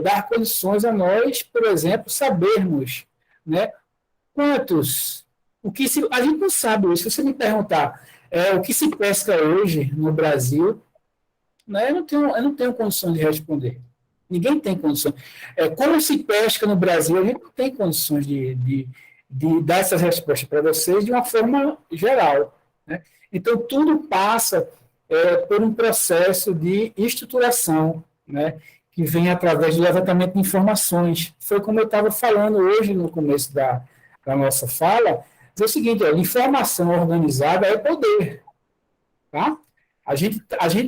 dar condições a nós, por exemplo, sabermos, né, a gente não sabe hoje. Se você me perguntar o que se pesca hoje no Brasil, né, eu não tenho condições de responder. Ninguém tem condições. Como se pesca no Brasil, a gente não tem condições de dar essas respostas para vocês de uma forma geral, né? Então, tudo passa por um processo de estruturação, né, que vem através do levantamento de informações. Foi como eu estava falando hoje no começo da nossa fala, é o seguinte: informação organizada é poder, tá? A gente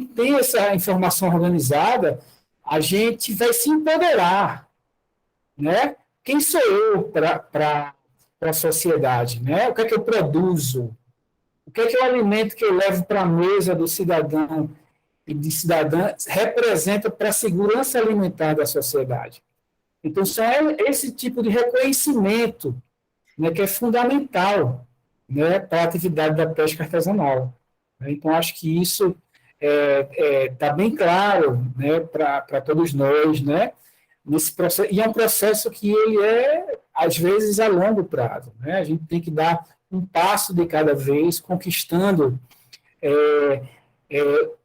tem essa informação organizada, a gente vai se empoderar, né? Quem sou eu para a sociedade, né? O que é que eu produzo? O que é o alimento que eu levo para a mesa do cidadão e de cidadã representa para a segurança alimentar da sociedade? Então, só é esse tipo de reconhecimento, né, que é fundamental, né, para a atividade da pesca artesanal. Então, acho que isso está bem claro, né, para todos nós, né, nesse processo, e é um processo que ele às vezes, a longo prazo, né? A gente tem que dar um passo de cada vez, conquistando,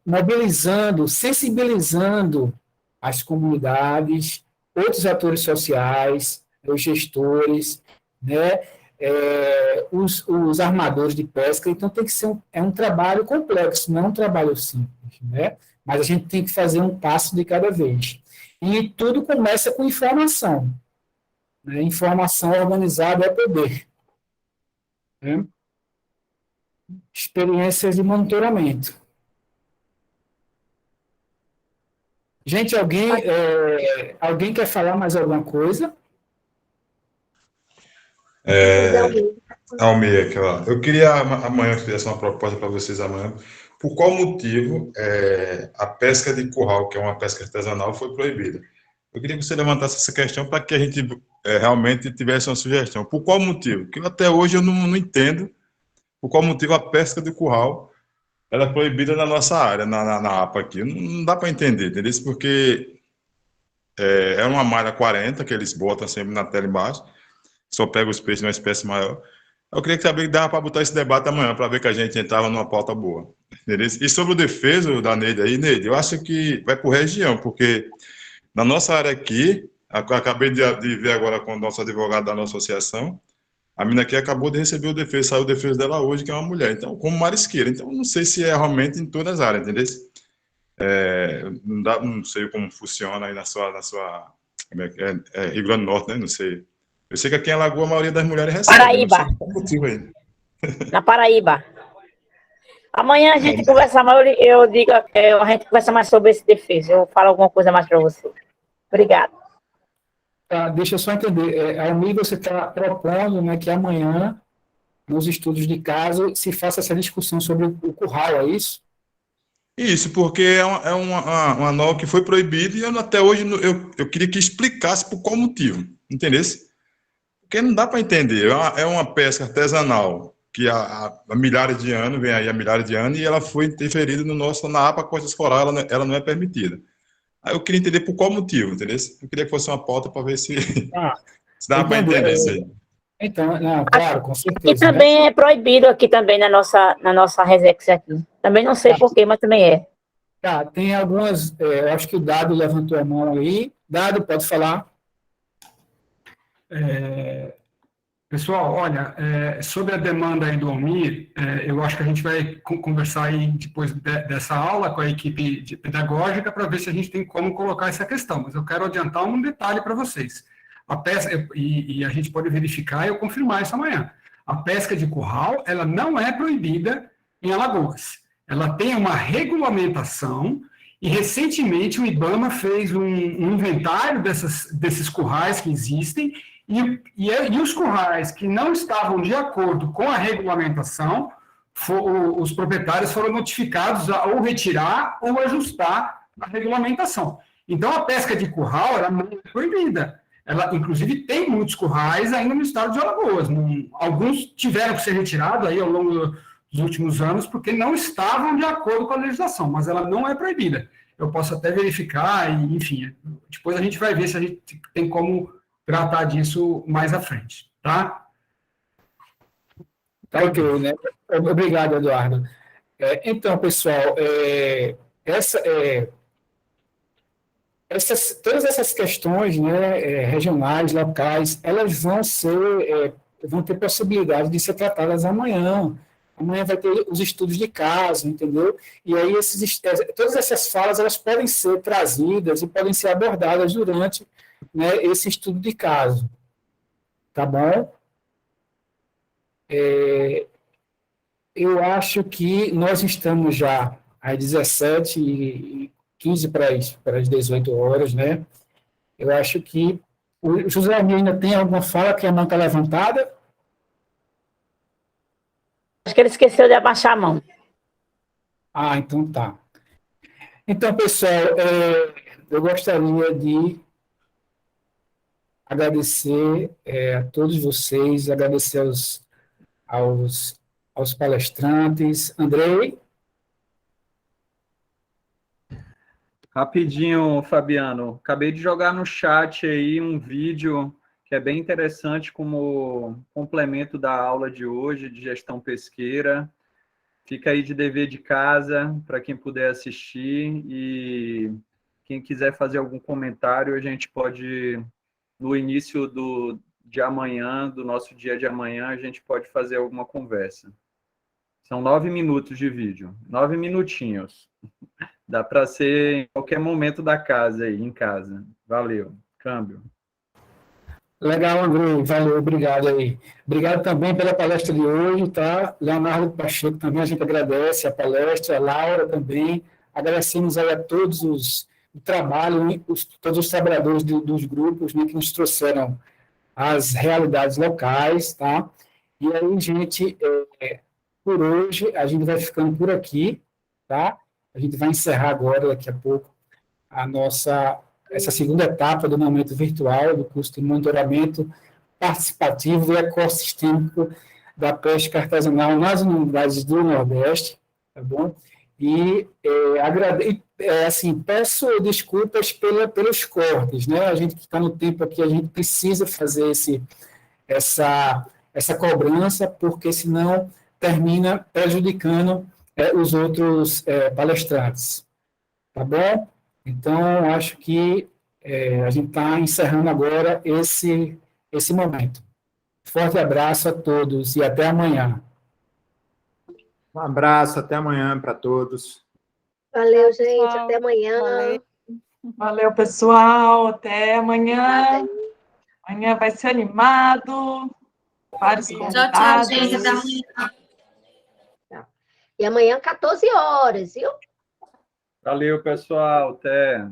mobilizando, sensibilizando as comunidades, outros atores sociais, os gestores, né? Os armadores de pesca. Então, tem que ser um trabalho complexo, não é um trabalho simples, né? Mas a gente tem que fazer um passo de cada vez. E tudo começa com informação. Né? Informação organizada é poder. Né? Experiências de monitoramento. Gente, alguém quer falar mais alguma coisa? Almeida, eu queria amanhã fizesse uma proposta para vocês amanhã. Por qual motivo a pesca de curral, que é uma pesca artesanal, foi proibida? Eu queria que você levantasse essa questão para que a gente realmente tivesse uma sugestão. Por qual motivo? Porque até hoje eu não entendo por qual motivo a pesca de curral ela é proibida na nossa área, na APA aqui. Não dá para entender, entendeu? Porque é uma malha 40 que eles botam sempre na tela embaixo, só pega os peixes de uma espécie maior. Eu queria saber que dava para botar esse debate amanhã, para ver que a gente entrava numa pauta boa. Entendeu? E sobre o defeso da Neide aí, Neide, eu acho que vai por região, porque na nossa área aqui, eu acabei de ver agora com o nosso advogado da nossa associação, a menina aqui acabou de receber o defeso, saiu o defeso dela hoje, que é uma mulher, então, como marisqueira. Então, não sei se é realmente em todas as áreas, entendeu? Não sei como funciona aí na sua como é que Rio Grande do Norte, né? Não sei. Eu sei que aqui em Alagoas a maioria das mulheres recebe. Paraíba. Não sei qual motivo aí. Na Paraíba. Amanhã a gente conversa mais, eu digo, a gente conversa mais sobre esse defeso. Eu falo alguma coisa mais para você. Obrigada. Deixa eu só entender. Almir, você está propondo, né, que amanhã, nos estudos de caso, se faça essa discussão sobre o curral, é isso? Isso, porque é uma norma que foi proibida e até hoje eu queria que explicasse por qual motivo, entendeu? Porque não dá para entender. É uma pesca artesanal que há milhares de anos, vem aí há milhares de anos, e ela foi interferida na APA Costas Corais, ela não é permitida. Aí eu queria entender por qual motivo, entendeu? Eu queria que fosse uma pauta para ver se dá para entender isso aí. Então, não, claro, com certeza. E também é proibido aqui também na nossa Resex aqui. Também não sei porquê, mas também é. Tá, tem algumas, eu acho que o Dado levantou a mão aí. Dado, pode falar. Pessoal, olha, sobre a demanda aí do Almir, eu acho que a gente vai conversar aí depois dessa aula com a equipe pedagógica para ver se a gente tem como colocar essa questão, mas eu quero adiantar um detalhe para vocês. A pesca, e a gente pode verificar e eu confirmar isso amanhã. A pesca de curral, ela não é proibida em Alagoas. Ela tem uma regulamentação e, recentemente, o IBAMA fez um inventário desses currais que existem e os currais que não estavam de acordo com a regulamentação, os proprietários foram notificados a ou retirar ou ajustar a regulamentação. Então, a pesca de curral ela não é proibida. Ela, inclusive, tem muitos currais ainda no estado de Alagoas. Alguns tiveram que ser retirados aí ao longo dos últimos anos porque não estavam de acordo com a legislação, mas ela não é proibida. Eu posso até verificar e, enfim, depois a gente vai ver se a gente tem como tratar disso mais à frente, tá? Tá ok, né? Obrigado, Eduardo. Então, pessoal, todas essas questões, né, regionais, locais, elas vão ter possibilidade de ser tratadas amanhã. Amanhã vai ter os estudos de caso, entendeu? E aí todas essas falas elas podem ser trazidas e podem ser abordadas durante, né, esse estudo de caso. Tá bom? Eu acho que nós estamos já às 17h15 para as 18 horas, né? Eu acho que o José Almir ainda tem alguma fala que a mão está levantada? Acho que ele esqueceu de abaixar a mão. Então tá. Então, pessoal, eu gostaria de agradecer a todos vocês, agradecer aos palestrantes. Andrei? Rapidinho, Fabiano. Acabei de jogar no chat aí um vídeo que é bem interessante como complemento da aula de hoje de gestão pesqueira. Fica aí de dever de casa para quem puder assistir e quem quiser fazer algum comentário, a gente pode, no início de amanhã, do nosso dia de amanhã, a gente pode fazer alguma conversa. São 9 minutos de vídeo, 9 minutinhos. Dá para ser em qualquer momento da casa aí, em casa. Valeu. Câmbio. Legal, André. Valeu, obrigado aí. Obrigado também pela palestra de hoje, tá? Leonardo Pacheco também, a gente agradece a palestra, a Laura também. Agradecemos aí a todos o trabalho, todos os trabalhadores dos grupos, né, que nos trouxeram as realidades locais, tá? E aí, gente, por hoje, a gente vai ficando por aqui, tá? A gente vai encerrar agora, daqui a pouco, essa segunda etapa do momento virtual do curso de monitoramento participativo e ecossistêmico da pesca artesanal nas unidades do Nordeste, tá bom? E, peço desculpas pelos cortes, né? A gente que está no tempo aqui, a gente precisa fazer essa cobrança, porque senão termina prejudicando os outros palestrantes. Tá bom? Então, acho que a gente está encerrando agora esse momento. Forte abraço a todos e até amanhã. Um abraço, até amanhã para todos. Valeu, gente. Até amanhã. Valeu. Valeu, pessoal. Até amanhã. Amanhã vai ser animado. Vários Tchau, convidados. tchau, gente. Até amanhã. E amanhã, 14 horas, viu? Valeu, pessoal. Até.